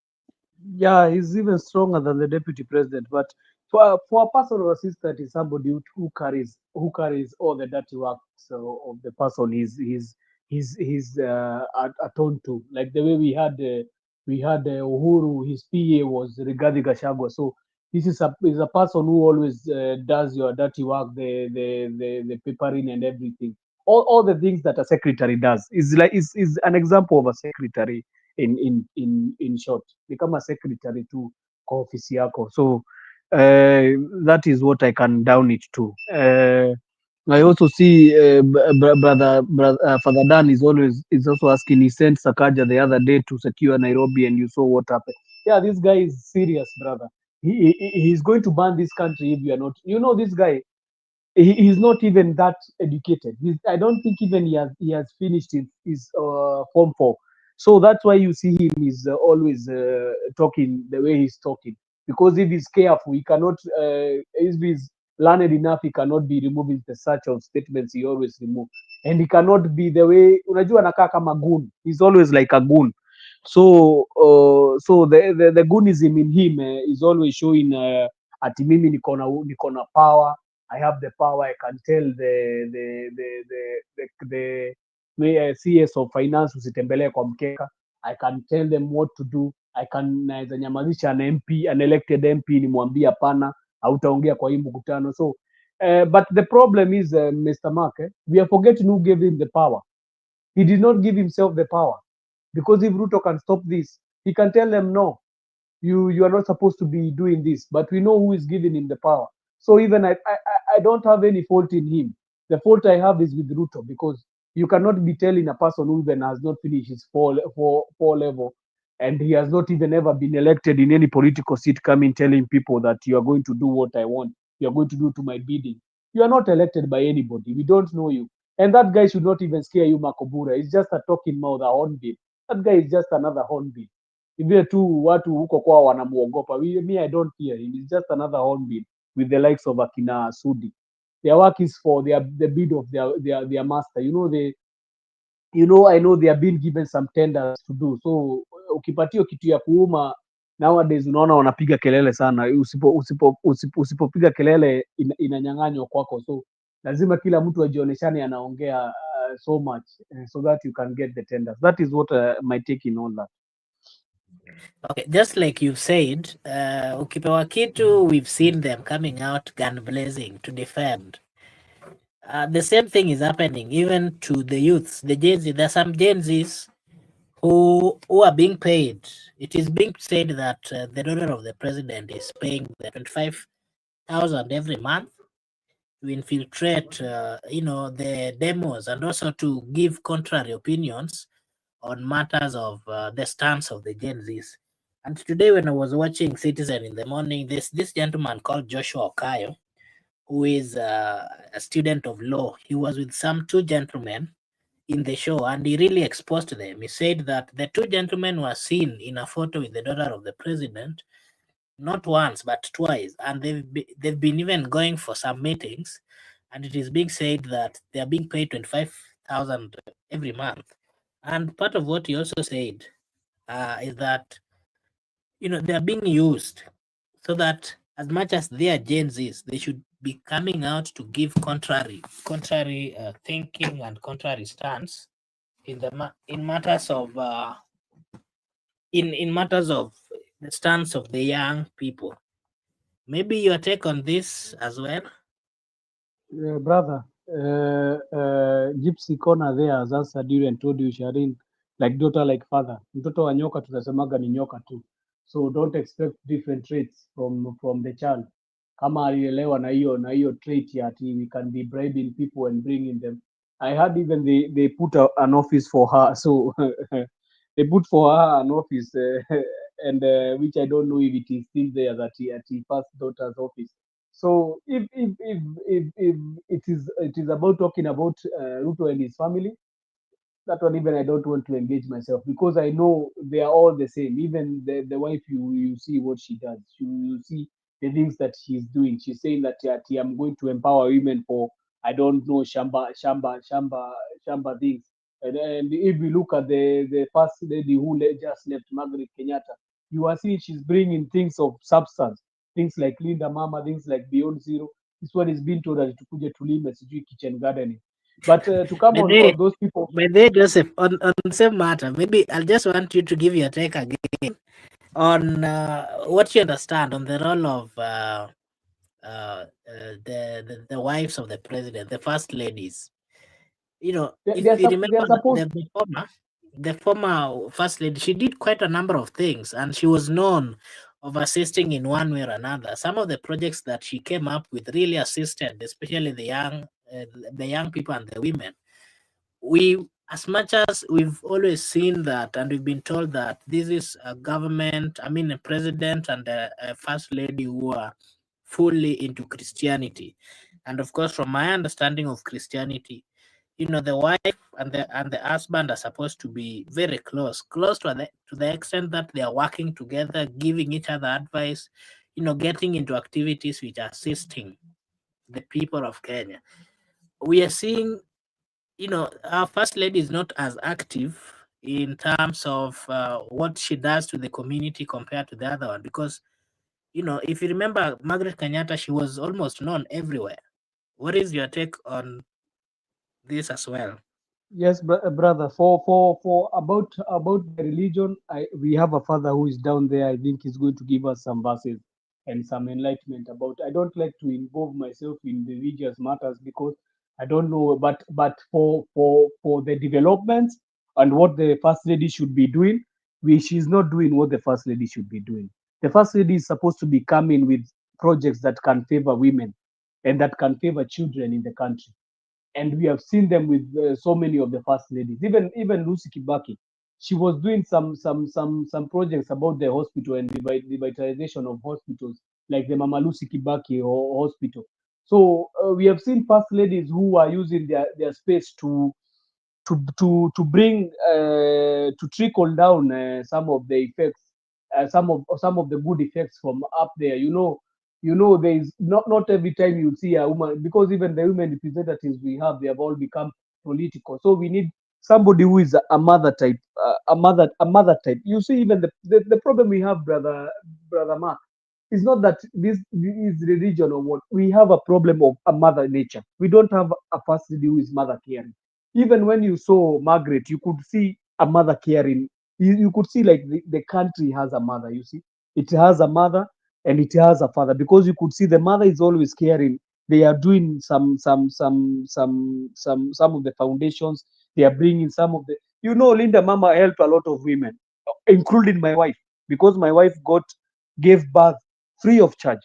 Yeah, he's even stronger than the deputy president. But for a personal assistant is somebody who carries all the dirty works of the person he's atoned to. Like the way we had Uhuru, his PA was Rigathi Gachagua. So this is a person who always does your dirty work, the papering and everything. All the things that a secretary does is an example of a secretary in short, become a secretary to kwa ofisi yako. So that is what I can down it to. I also see brother Father Dan is also asking. He sent Sakaja the other day to secure Nairobi, and you saw what happened. Yeah, this guy is serious, brother. He's going to ban this country if you are not. You know, this guy, he's not even that educated. I don't think even he has finished his form 4. So that's why you see him is always talking the way he's talking. Because if he's careful, he cannot. If he's learned enough, he cannot be removing the such of statements he always remove, and he cannot be the way. Unajua anakaa kama goon. He's always like a goon. So the goonism in him is always showing. Ati mimi niko na power. I have the power. I can tell the CS of finance usitembelee kwa mkeka. I can tell them what to do. Naweza nyamazisha an MP, an elected MP, nimwambie hapana, hautaongea kwa hii mkutano. So but the problem is Mr. Mark, we are forgetting who gave him the power. He did not give himself the power, because if Ruto can stop this, he can tell them no, you are not supposed to be doing this, but we know who is giving him the power. So even I don't have any fault in him. The fault I have is with Ruto, because you cannot be telling a person who even has not finished his four level, and he has not even ever been elected in any political seat, coming telling people that you are going to do what I want, you are going to do to my bidding. You are not elected by anybody. We don't know you. And that guy should not even scare you, Makobura. He's just a talking mouth, a hornbill. That guy is just another hornbill. Ni vile tu watu huko kwao wanamuogopa. Me, I don't fear him. He's just another hornbill with the likes of Akina Sudi. Their work is for the bid of their master. I know they are being given some tenders to do. So ukipatio kitu ya kuuma nowadays, unaona wanapiga kelele sana. Usipopiga kelele inanyang'anywa kwako. So lazima kila mtu ajioneshane anaongea so much so that you can get the tenders. That is what my take in all that. Okay, just like you've said, ukipewa kitu, we've seen them coming out gun blazing to defend. The same thing is happening even to the youths, the Gen Z. There are some Gen Zs who are being paid. It is being said that the daughter of the president is paying the 25,000 every month to infiltrate, the demos, and also to give contrary opinions on matters of the stance of the Gen Zs. And today, when I was watching Citizen in the morning, this gentleman called Joshua Okayo, who is a student of law, he was with some two gentlemen in the show, and he really exposed them. He said that the two gentlemen were seen in a photo with the daughter of the president, not once but twice, and they've been even going for some meetings, and it is being said that they are being paid 25,000 every month. And part of what he also said is that they are being used, so that as much as they are Gen Zs, they should be coming out to give contrary thinking and contrary stance in matters of in matters of the stance of the young people. Maybe your take on this as well. Brother, Gypsy Corner there has answered you and told you, Sharin, like daughter, like father. Mtoto wa nyoka tunasemaga ni nyoka tu. So don't expect different traits from the child. Kama alielewa na hiyo trait ya ati we can be bribing people and bringing them. I heard even they put an office for her. So they put for her an office, and which I don't know if it is still there, that at the first daughter's office. So if it is about talking about Ruto and his family, that one even I don't want to engage myself because I know they are all the same. Even the wife, you see what she does. You see the things that she's doing. She's saying that I'm going to empower women for I don't know shamba things. And if we look at the first lady who just left, Margaret Kenyatta, you are seeing she's bringing things of substance, things like Linda Mama, things like Beyond Zero. This one is being told that tukuje tulime sijui kitchen gardening. But to come By on those people. Joseph, on same matter, maybe I'll just want you to give your take again on what you understand on the role of the wives of the president, the first ladies. You know, if you They're remember supposed the former first lady, she did quite a number of things, and she was known of assisting in one way or another. Some of the projects that she came up with really assisted, especially the young people and the women. We, as much as we've always seen that, and we've been told that this is a government, I mean, a president and a first lady who are fully into Christianity, and of course, from my understanding of Christianity, you know, the wife and the husband are supposed to be very close to the extent that they are working together, giving each other advice, you know, getting into activities which are assisting the people of Kenya. We are seeing, you know, our first lady is not as active in terms of what she does to the community compared to the other one, because, you know, if you remember Margaret Kenyatta, she was almost known everywhere. What is your take on this as well? yes, brother. For about the religion, we have a father who is down there. I think he's going to give us some verses and some enlightenment about. I don't like to involve myself in the religious matters because I don't know. But for the developments and what the first lady should be doing, she's not doing what the first lady should be doing. The first lady is supposed to be coming with projects that can favor women and that can favor children in the country, and we have seen them with so many of the first ladies. Even Lucy Kibaki, she was doing some projects about the hospital and the revitalization of hospitals, like the Mama Lucy Kibaki hospital. So we have seen first ladies who are using their space to bring to trickle down some of the effects, some of the good effects from up there. There is not every time you see a woman, because even the women representatives we have, they have all become political. So we need somebody who is a mother type, a mother type. You see, even the problem we have, brother Mark, is not that this is religion or what. We have a problem of a mother nature. We don't have a first lady who is mother caring. Even when you saw Margaret, you could see a mother caring. You could see like the country has a mother. You see, it has a mother and it has a father, because you could see the mother is always caring. They are doing some of the foundations. They are bringing some of the. Linda Mama helped a lot of women, including my wife, because my wife gave birth free of charge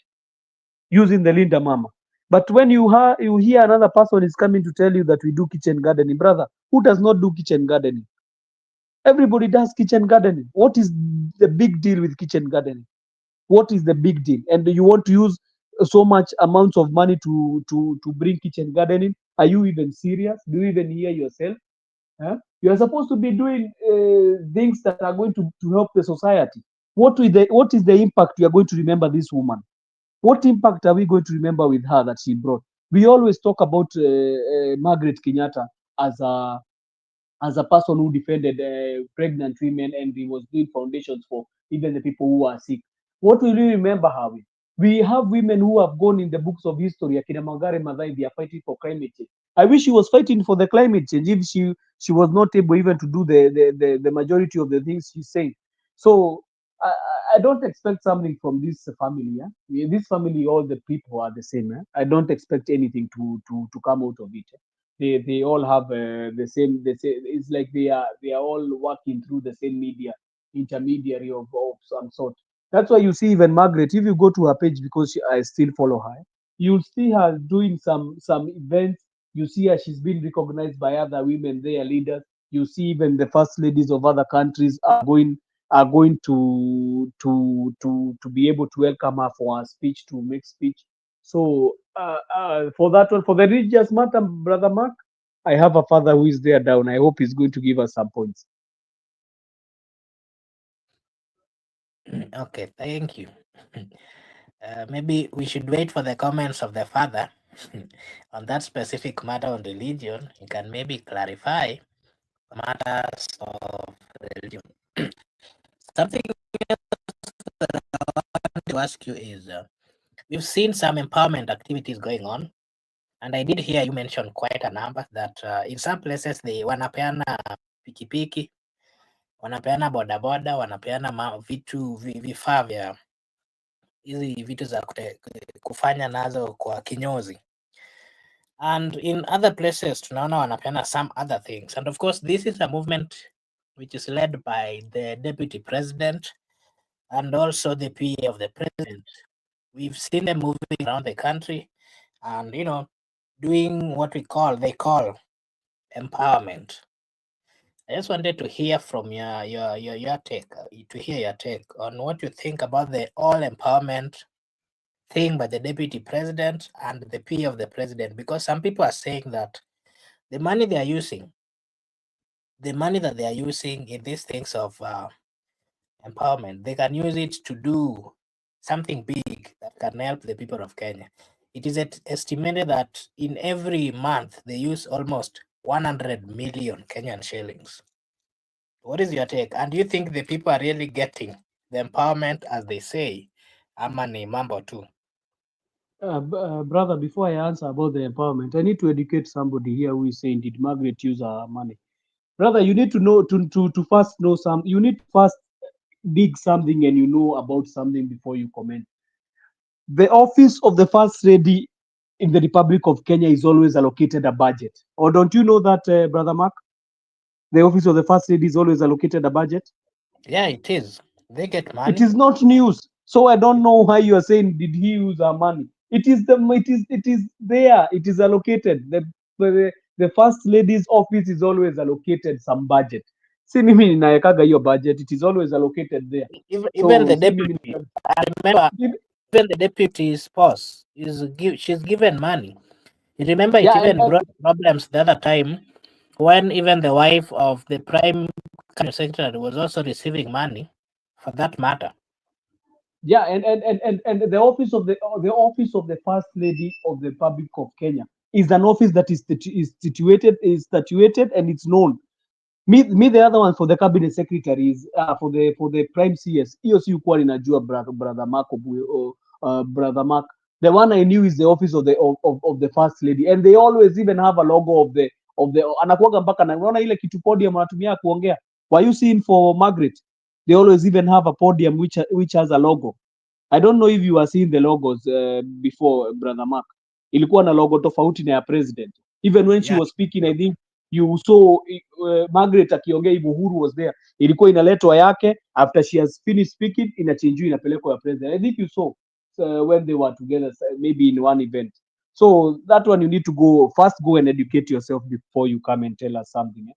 using the Linda Mama. But when you hear another person is coming to tell you that we do kitchen gardening, brother, who does not do kitchen gardening? Everybody does kitchen gardening. What is the big deal with kitchen gardening? What is the big deal? And you want to use so much amounts of money to bring kitchen gardening? Are you even serious? Do you even hear yourself? Huh? You are supposed to be doing things that are going to help the society. What is the impact you are going to remember this woman? What impact are we going to remember with her that she brought? We always talk about Margaret Kenyatta as a person who defended pregnant women, and he was doing foundations for even the people who are sick. What will you remember her with? We have women who have gone in the books of history. Akina Mangare Maathai, they are fighting for climate change. I wish she was fighting for the climate change if she was not able even to do the majority of the things she said. So I, I don't expect something from this family. Yeah? This family, all the people are the same. I don't expect anything to come out of it. They all have the same. It's like they are all working through the same media intermediary of some sort. That's why you see even Margaret, if you go to her page, because I still follow her, you'll see her doing some events. You see her, she's been recognized by other women, they are leaders. You see even the first ladies of other countries are going to be able to welcome her for her speech, to make speech. So for that one, for the religious matter, brother Mark, I have a father who is there down. I hope he's going to give us some points. Okay, thank you. Maybe we should wait for the comments of the father on that specific matter on religion. He can maybe clarify matters of religion. Something that I want to ask you is we've seen some empowerment activities going on, and I did hear you mention quite a number that in some places they wanapeana pikipiki, wanapeana bodaboda, wanapeana vifaa vya hizi vitu za kufanya nazo kwa kinyozi. And in other places tunaona wanapeana some other things, and of course this is a movement which is led by the deputy president and also the PA of the president. We've seen them moving around the country and doing what they call empowerment. I just wanted to hear from your take, your take on what you think about the all empowerment thing by the deputy president and the PA of the president, because some people are saying that the money that they are using in these things of empowerment, they can use it to do something big that can help the people of Kenya. It is estimated that in every month they use almost 100 million Kenyan shillings. What is your take? And do you think the people are really getting the empowerment as they say? Ama ni mambo tu? Brother, before I answer about the empowerment, I need to educate somebody here who is saying, did Margaret use our money? Brother, you need to know to first know some. You need to first dig something and you know about something before you comment. The office of the first lady in the Republic of Kenya is always allocated a budget. Or don't you know that, Brother Mark? The office of the first lady is always allocated a budget. Yeah, it is. They get money. It is not news. So I don't know why you are saying did he use our money. It is there. It is allocated. The first lady's office is always allocated some budget. Si mimi ninawekaga hiyo budget. It is always allocated there. Even the Si deputy, mimi I remember, even the deputy's boss she's given money. You remember it yeah, even brought problems the other time when even the wife of the prime secretary was also receiving money for that matter. yeah, and the office of the first lady of the Republic of Kenya is an office that is situated and it's known. Me the other one for the cabinet secretary is for the prime CS. Hiyo si ukuwa ninajua brother Mark brother Mark. The one I knew is the office of the first lady, and they always even have a logo of the anakuaga mpaka na unaona ile kitu podium anatumia kuongea. Were you seeing for Margaret? They always even have a podium which has a logo. I don't know if you are seeing the logos before, brother Mark. Ilikuwa na logo tofauti na ya president. Even when she was speaking, I think you saw Margaret akiongea hivyo, Uhuru was there. Ilikuwa inaletwa yake, after she has finished speaking inachangiwa inapelekwa ya president. I think you saw when they were together, maybe in one event. So that one you need to go and educate yourself before you come and tell us something.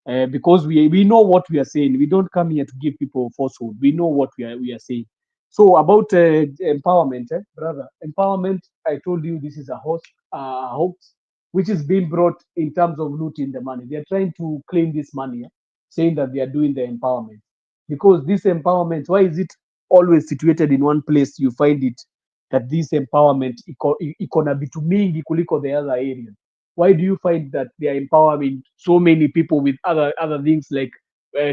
Because we know what we are saying. We don't come here to give people falsehood. We know what we are saying. So about empowerment, brother, empowerment. I told you this is a hoax, which is being brought in terms of looting the money. They are trying to claim this money, saying that they are doing the empowerment. Because this empowerment, why is it always situated in one place? You find it that this empowerment iko na vitu mingi kuliko the other areas. Why do you find that they are empowering so many people with other things like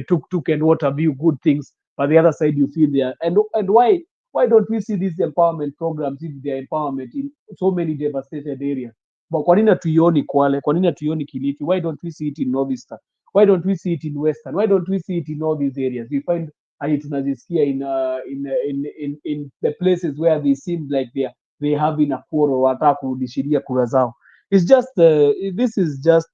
tuk and what have you, good things, but the other side you feel there, and why don't we see these empowerment programs if they are empowerment in so many devastated areas? But kwa nini hatuioni Kwale? Kwa nini hatuioni Kilifi? Why don't we see it in Northeastern? Why don't we see it in Western? Why don't we see it in all these areas? We find hadi tunazisikia in the places where they seem like they have in a quarrel, wanataka kurudishiria kura zao. It's just this is just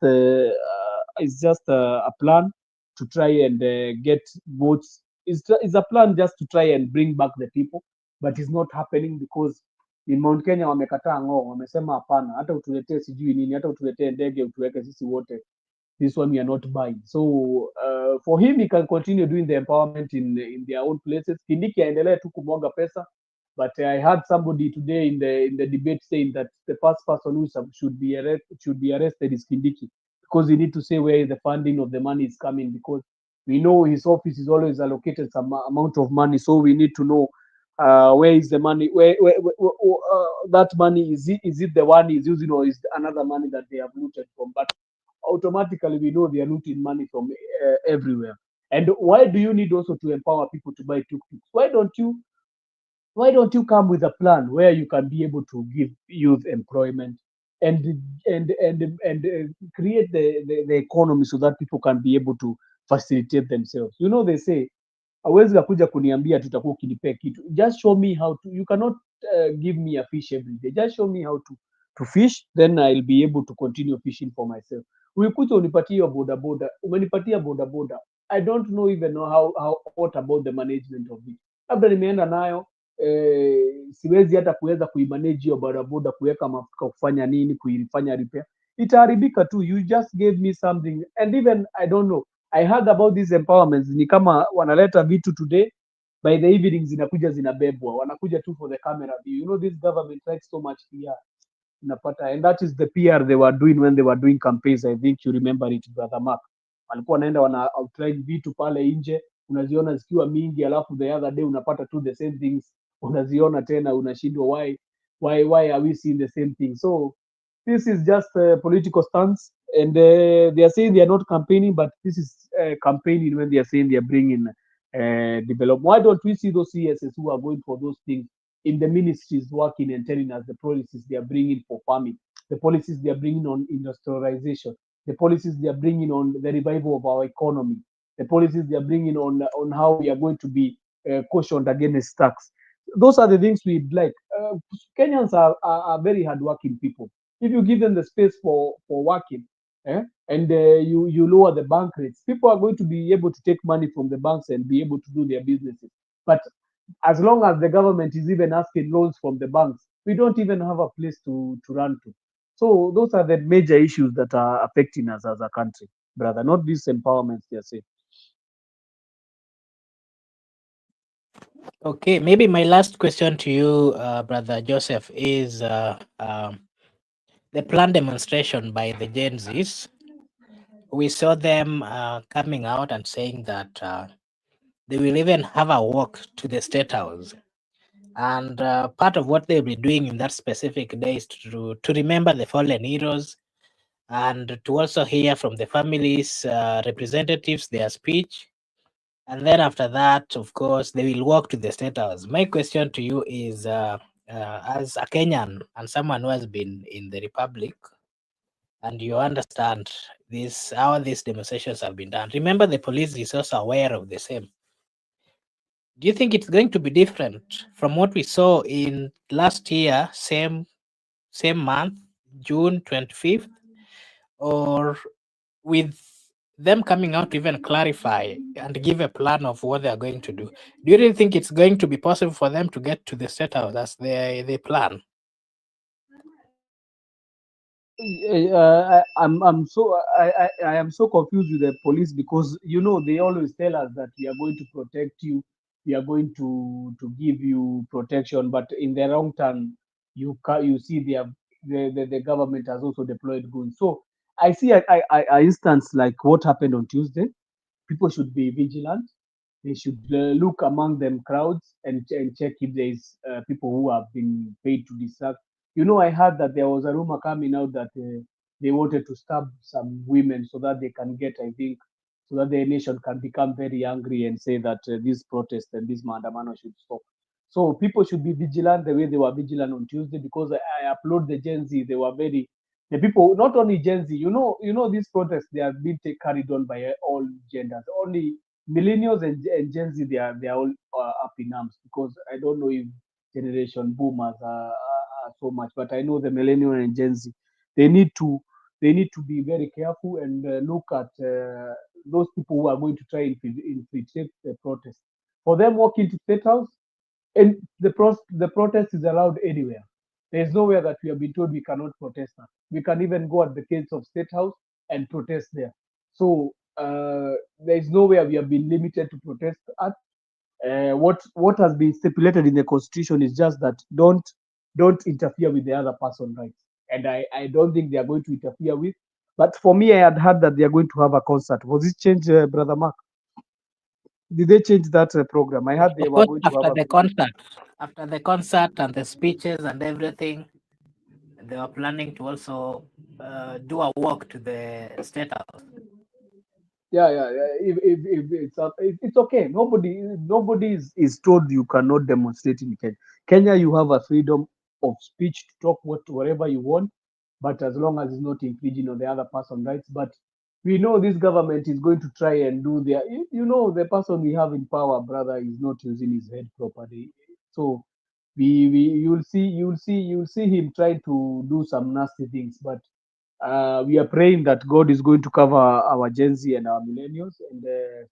it's just a plan to try and get votes. It's a plan just to try and bring back the people, but it's not happening because in Mount Kenya wamekataa ng'oo, wamesema hapana, hata utuletee sijui nini, hata utuletee ndege utuweke sisi wote, this one we are not buying. So for him he can continue doing the empowerment in their own places. Kindiki aendelee tu kumwaga pesa. But I heard somebody today in the debate saying that the first person who should be arrested is Kindiki. because we need to say where the funding of the money is coming, because we know his office is always allocated some amount of money, so we need to know where is the money, that money is it the one he's using, or is another money that they have looted from. But automatically we know they are looting money from everywhere. And why do you need also to empower people to buy tuk-tuks? Why don't you come with a plan where you can be able to give youth employment and create the economy so that people can be able to facilitate themselves? They say hawezi kuja kuniambia tutakuwa ukinipea kitu. Just show me how to. You cannot give me a fish every day. Just show me how to fish, then I'll be able to continue fishing for myself. Ulikuja unipatie hiyo bodaboda, umenipatia bodaboda, I don't know even know how what about the management of it. Labda nimeenda nayo siwezi hata kuweza kuimanage hiyo bodaboda, kuweka mafuta, kufanya nini, kuifanya repair, itaharibika tu. You just gave me something. And even I don't know, I heard about these empowerments, ni kama wanaleta vitu today, by the evening zinakuja zinabebwa, wanakuja tu for the camera view. This government likes so much PR, unapata. And that is the PR they were doing when they were doing campaigns. I think you remember it, brother Mark. Walikuwa wanaenda wana outline vitu pale nje, unaziona zikiwa mingi, alafu the other day unapata tu the same things, unaziona tena, unashindwa why are we seeing the same thing? So this is just a political stance, and they are saying they are not campaigning, but this is campaigning when they are saying they are bringing development. Why don't we see those CSs who are going for those things in the ministries working and telling us the policies they are bringing for farming, the policies they are bringing on industrialization, the policies they are bringing on the revival of our economy, the policies they are bringing on how we are going to be cautioned against tax. Those are the things we'd like. Kenyans are very hardworking people. If you give them the space for working, and you lower the bank rates, people are going to be able to take money from the banks and be able to do their businesses. But as long as the government is even asking loans from the banks, we don't even have a place to run to. So those are the major issues that are affecting us as a country, brother, not these empowerments they are saying. Okay, maybe my last question to you, Brother Joseph, is the planned demonstration by the Gen Zs. We saw them coming out and saying that they will even have a walk to the State House. And part of what they'll be doing in that specific day is to remember the fallen heroes and to also hear from the families' representatives their speech. And then after that, of course, they will walk to the State House. My question to you is, as a Kenyan and someone who has been in the Republic, and you understand this, how these demonstrations have been done. Remember, the police is also aware of the same. Do you think it's going to be different from what we saw in last year, same month, June 25th, or with them coming out to even clarify and give a plan of what they are going to do? Do you really think it's going to be possible for them to get to the State House as they plan? I am so confused with the police, because they always tell us that we are going to protect you, we are going to give you protection, but in the wrong turn, you see the government has also deployed goons. So I see a instance like what happened on Tuesday. People should be vigilant. They should look among them crowds and check if there is people who have been paid to distract. I heard that there was a rumor coming out that they wanted to stab some women so that they can get, I think, so that the nation can become very angry and say that this protest and this maandamano should stop. So people should be vigilant the way they were vigilant on Tuesday, because I upload the Gen Z. They were the people, not only Gen Z. These protests, they have been carried on by all genders. Only millennials and Gen Z, they are all up in arms, because I don't know if generation boomers are so much, but I know the millennial and Gen Z, they need to be very careful and look at those people who are going to try and infiltrate the protest. For them walking to State House, and the protest is allowed anywhere. There's nowhere that we have been told we cannot protest at. We can even go at the gates of State House and protest there. So there is nowhere we have been limited to protest at. What has been stipulated in the constitution is just that don't interfere with the other person's rights, and I don't think they are going to interfere with. But for me, I had heard that they are going to have a concert. Was it changed, Brother Mark? Did they change that program? I heard they Of were course, going to have after the concert and the speeches and everything, they were planning to also do a walk to the state house. yeah. If it's okay. Nobody is told you cannot demonstrate in Kenya. Kenya, you have a freedom of speech to talk whatever you want, but as long as it's not infringing on the other person's rights. But we know this government is going to try and do their. The person we have in power, brother, is not using his head properly. So you'll see him trying to do some nasty things, but we are praying that God is going to cover our Gen Z and our millennials. And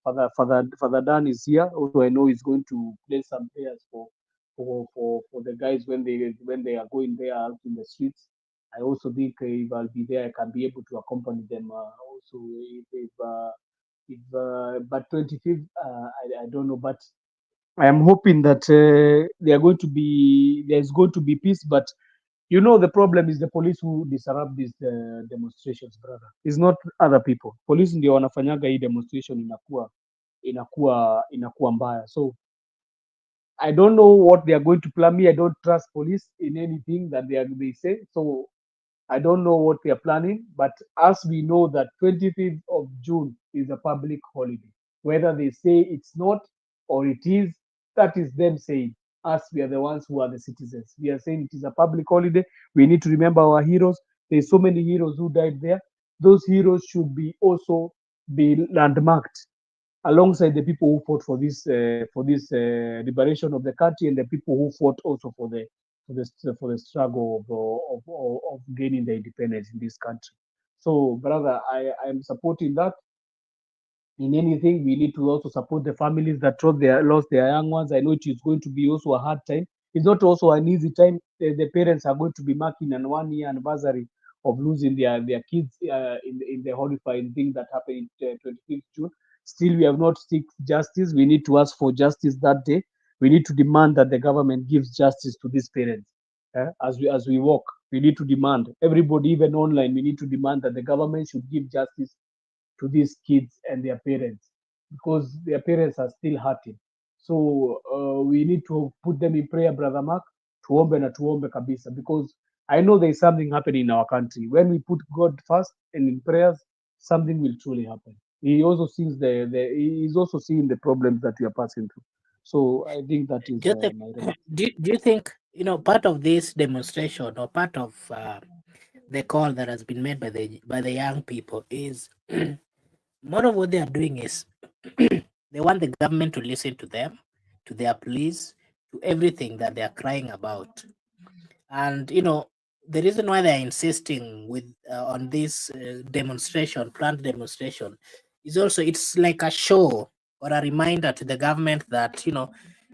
Father Dan is here. Also, I know he's going to play some prayers for the guys when they are going there out in the streets. I also think if I'll be there, I can be able to accompany them. Also, but 25th, I don't know, but I am hoping that there's going to be peace, but the problem is the police who disrupt these demonstrations, brother. It's not other people. Police ndio wanafanyaga hii demonstration inakuwa mbaya. So I don't know what they are going to plan. Me, I don't trust police in anything that they say. So I don't know what they are planning. But as we know that 25th of June is a public holiday, whether they say it's not or it is, that is them saying. Us, we are the ones who are the citizens. We are saying it is a public holiday. We need to remember our heroes. There's so many heroes who died there. Those heroes should be also be landmarked alongside the people who fought for this liberation of the country and the people who fought also for the struggle of gaining the independence in this country. So, brother, I am supporting that. In anything, we need to also support the families that lost their young ones. I know it is going to be also a hard time. It's not also an easy time. The parents are going to be marking an 1 year anniversary of losing their kids in the horrifying thing that happened in 25th June. Still, we have not seek justice. We need to ask for justice that day. We need to demand that the government gives justice to these parents. As we walk, we need to demand, everybody, even online, we need to demand that the government should give justice to these kids and their parents, because their parents are still hurting. So we need to put them in prayer, Brother Mark. Tuombe na tuombe kabisa, because I know there is something happening in our country. When we put God first and in prayers, something will truly happen. He also sees he's also seeing the problems that we are passing through. So I think that is Do you think? my response. Do you think part of this demonstration or part of the call that has been made by the young people is more of what they are doing is they want the government to listen to them, to their pleas, to everything that they are crying about. And the reason why they are insisting on this planned demonstration, is also it's like a show or a reminder to the government that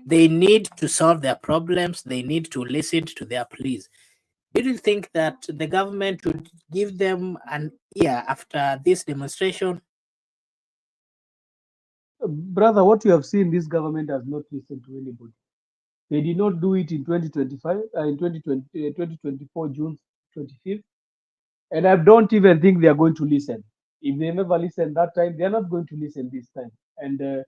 they need to solve their problems. They need to listen to their pleas. Do you think that the government would give them an ear after this demonstration? Brother, what you have seen, this government has not listened to anybody. They did not do it in 2025, in 2024, June 25th. And I don't even think they are going to listen. If they never listen that time, they are not going to listen this time. And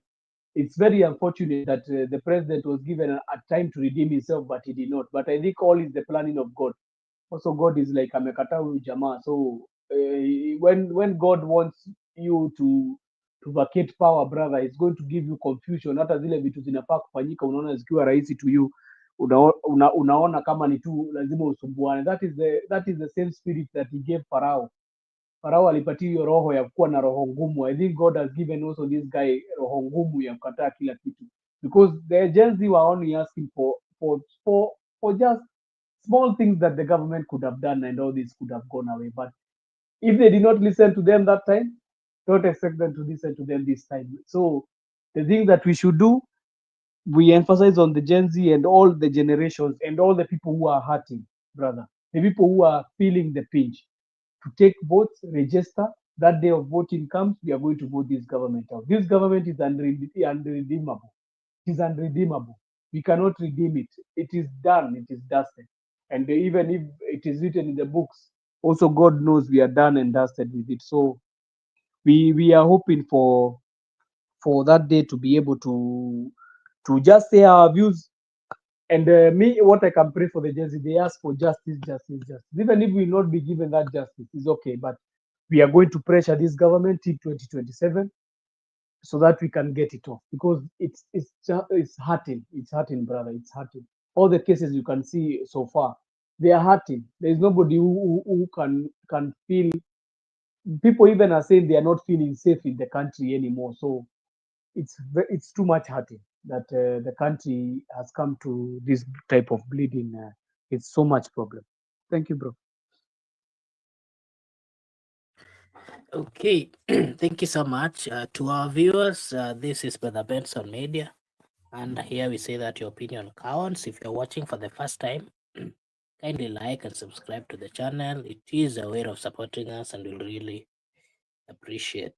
it's very unfortunate that the president was given a time to redeem himself, but he did not. But I think all is the planning of God. Also, God is like amekata huyu jamaa. So when God wants you to vacate power, brother, it's going to give you confusion. Hata zile vitu zinafaa kufanyika unaona zikiwa rahisi to you, unaona kama ni tu lazima usumbuane. That is the same spirit that he gave Farao. Farao alipatia hiyo roho ya kuwa na roho ngumu. I think God has given also this guy roho ngumu ya kukataa kila kitu, because the agency were only asking for just small things that the government could have done, and all this could have gone away. But if they did not listen to them that time, don't expect them to listen to them this time. So the thing that we should do, we emphasize on the Gen Z and all the generations and all the people who are hurting, brother, the people who are feeling the pinch, to take votes, register. That day of voting comes, we are going to vote this government out. This government is unredeemable. It is unredeemable. We cannot redeem it. It is done. It is dusted. And even if it is written in the books, also God knows we are done and dusted with it. So we are hoping for that day to be able to just say our views. And me, what I can pray for the Gen Z, they ask for justice, justice, justice. Even if we will not be given that justice, it's okay. But we are going to pressure this government till 2027 so that we can get it off, because it's hurting. It's hurting, brother. It's hurting. All the cases you can see so far, they are hurting. There is nobody who can feel. People even are saying they are not feeling safe in the country anymore. So it's too much hurting that the country has come to this type of bleeding. It's so much problem. Thank you, bro. Okay, thank you so much to our viewers. This is Brother Benson Media, and here we say that your opinion counts. If you're watching for the first time, kindly like and subscribe to the channel. It is a way of supporting us, and we'll really appreciate.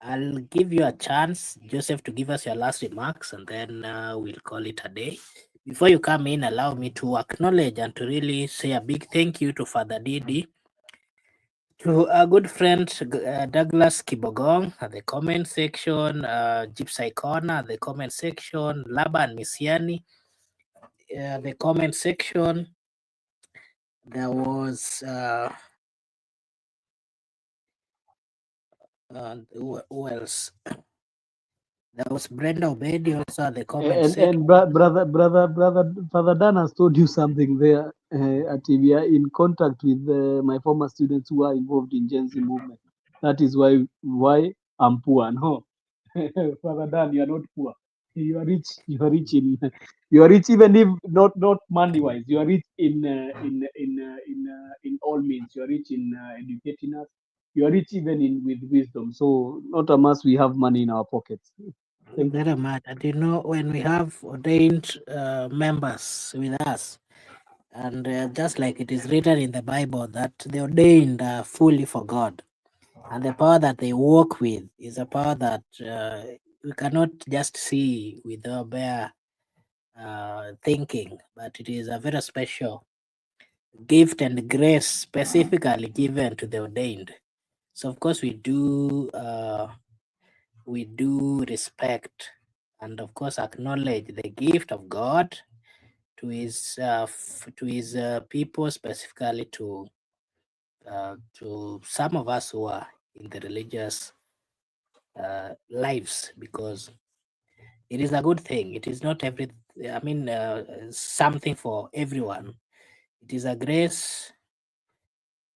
I'll give you a chance, Joseph, to give us your last remarks, and then we'll call it a day. Before you come in, allow me to acknowledge and to really say a big thank you to Father Didi, to our good friend Douglas Kibogong at the comment section, Gypsy Corner at the comment section, Laban Misiani the comment section. There was who else? There was Brenda Obedi also at the comment section. And brother, Father Dan has told you something there. At we are in contact with my former students who are involved in Gen Z movement. That is why I'm poor. No, Father Dan, you are not poor. You are rich. You are rich in. You are rich even if not money wise. You are rich in all means. You are rich in educating us. You are rich even in with wisdom. So not a must we have money in our pockets. Thank you. Very much. And you know, when we have ordained members with us, and just like it is written in the Bible that the ordained are fully for God, and the power that they walk with is a power that we cannot just see with our bare thinking, but it is a very special gift and grace specifically given to the ordained. So of course we do respect and of course acknowledge the gift of God to his people, specifically to some of us who are in the religious lives, because it is a good thing. It is not something for everyone. It is a grace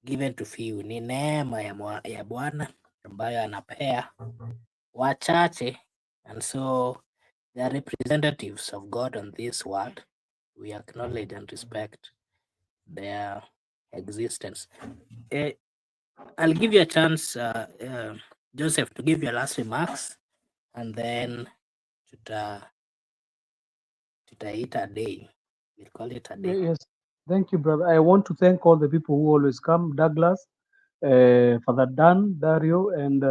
given to few. Ni neema ya Bwana ambayo anapea wachache, and so they are representatives of God on this world. We acknowledge and respect their existence. I'll give you a chance, Joseph, to give your last remarks, and then tutaita a day. We'll call it a day. Yes, thank you, brother. I want to thank all the people who always come, Douglas, Father Dan, Dario, and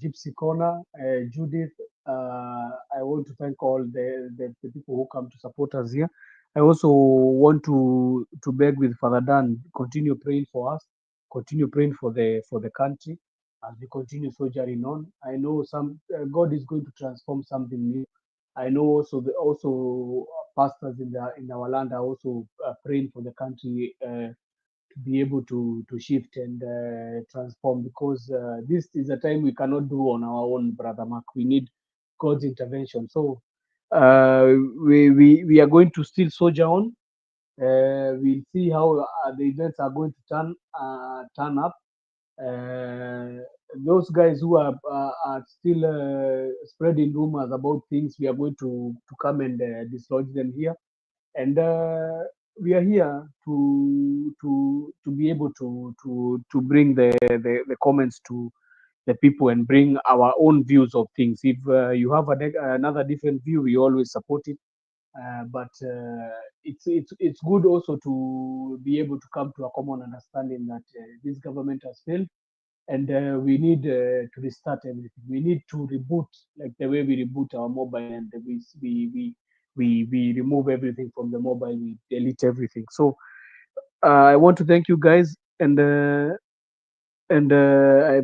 Gypsy Corner, Judith. I want to thank all the people who come to support us here. I also want to beg with Father Dan, continue praying for us, continue praying for the country as we continue soldiering on. I know God is going to transform something new. I know also pastors in our land are also praying for the country to be able to shift and transform, because this is a time we cannot do on our own, brother Mark. We need God's intervention. So we are going to still soldier on. We'll see how the events are going to turn up. Those guys who are still spreading rumors about things, we are going to come and dislodge them here, and we are here to be able to bring the comments to the people and bring our own views of things. If you have another different view, we always support it. But it's good also to be able to come to a common understanding that this government has failed, and we need to restart everything. We need to reboot, like the way we reboot our mobile, and we remove everything from the mobile, we delete everything. So I want to thank you guys, and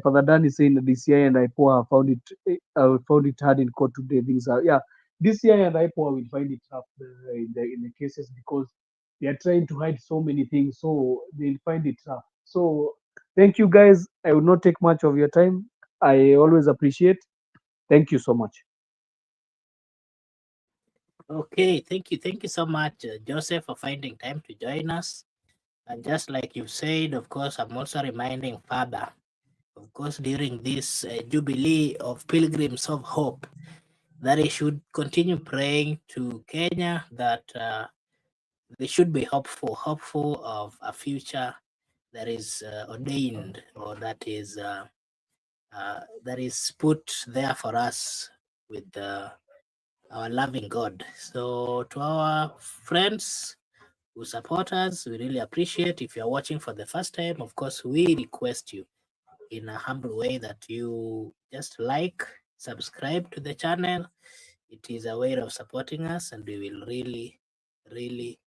Father Dan is saying that DCI and IPOA found it hard in court today. Things are, yeah, DCI and IPOA will find it tough in the cases because they are trying to hide so many things, so they'll find it tough. So thank you guys. I will not take much of your time. I always appreciate. Thank you so much. Okay, thank you so much, Joseph, for finding time to join us. And just like you said, of course, I'm also reminding Father, of course, during this Jubilee of Pilgrims of Hope, that he should continue praying to Kenya that they should be hopeful of a future that is ordained, or that is put there for us with our loving God. So to our friends who support us, we really appreciate. If you're watching for the first time, of course, we request you in a humble way that you just like, subscribe to the channel. It is a way of supporting us, and we will really, really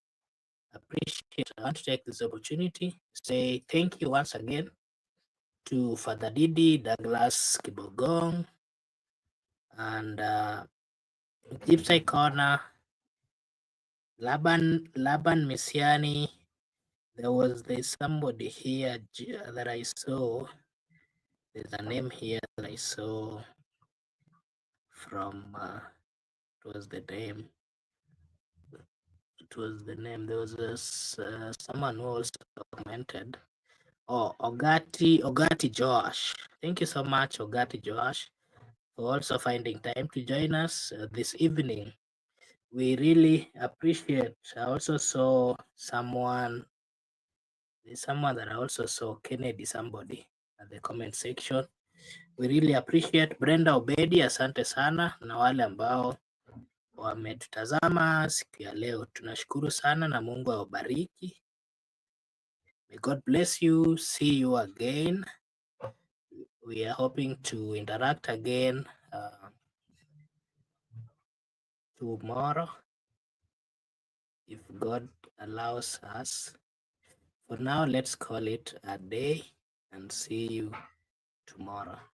appreciate. I want to take this opportunity to say thank you once again to Father Didi, Douglas Kibogong, and Gypsy Corner, Laban Misiani. There's somebody here that I saw. There's a name here that I saw from it was the name. There was someone who also commented. Oh, Ogati Josh. Thank you so much, Ogati Josh, for also finding time to join us this evening. We really appreciate. I also saw someone that I also saw, Kennedy, somebody at the comment section. We really appreciate. Brenda Obedi, asante sana, na wale ambao wametutazama siku ya leo, tunashukuru sana na Mungu awabariki. May God bless you. See you again. We are hoping to interact again tomorrow, if God allows us. For now, let's call it a day and see you tomorrow.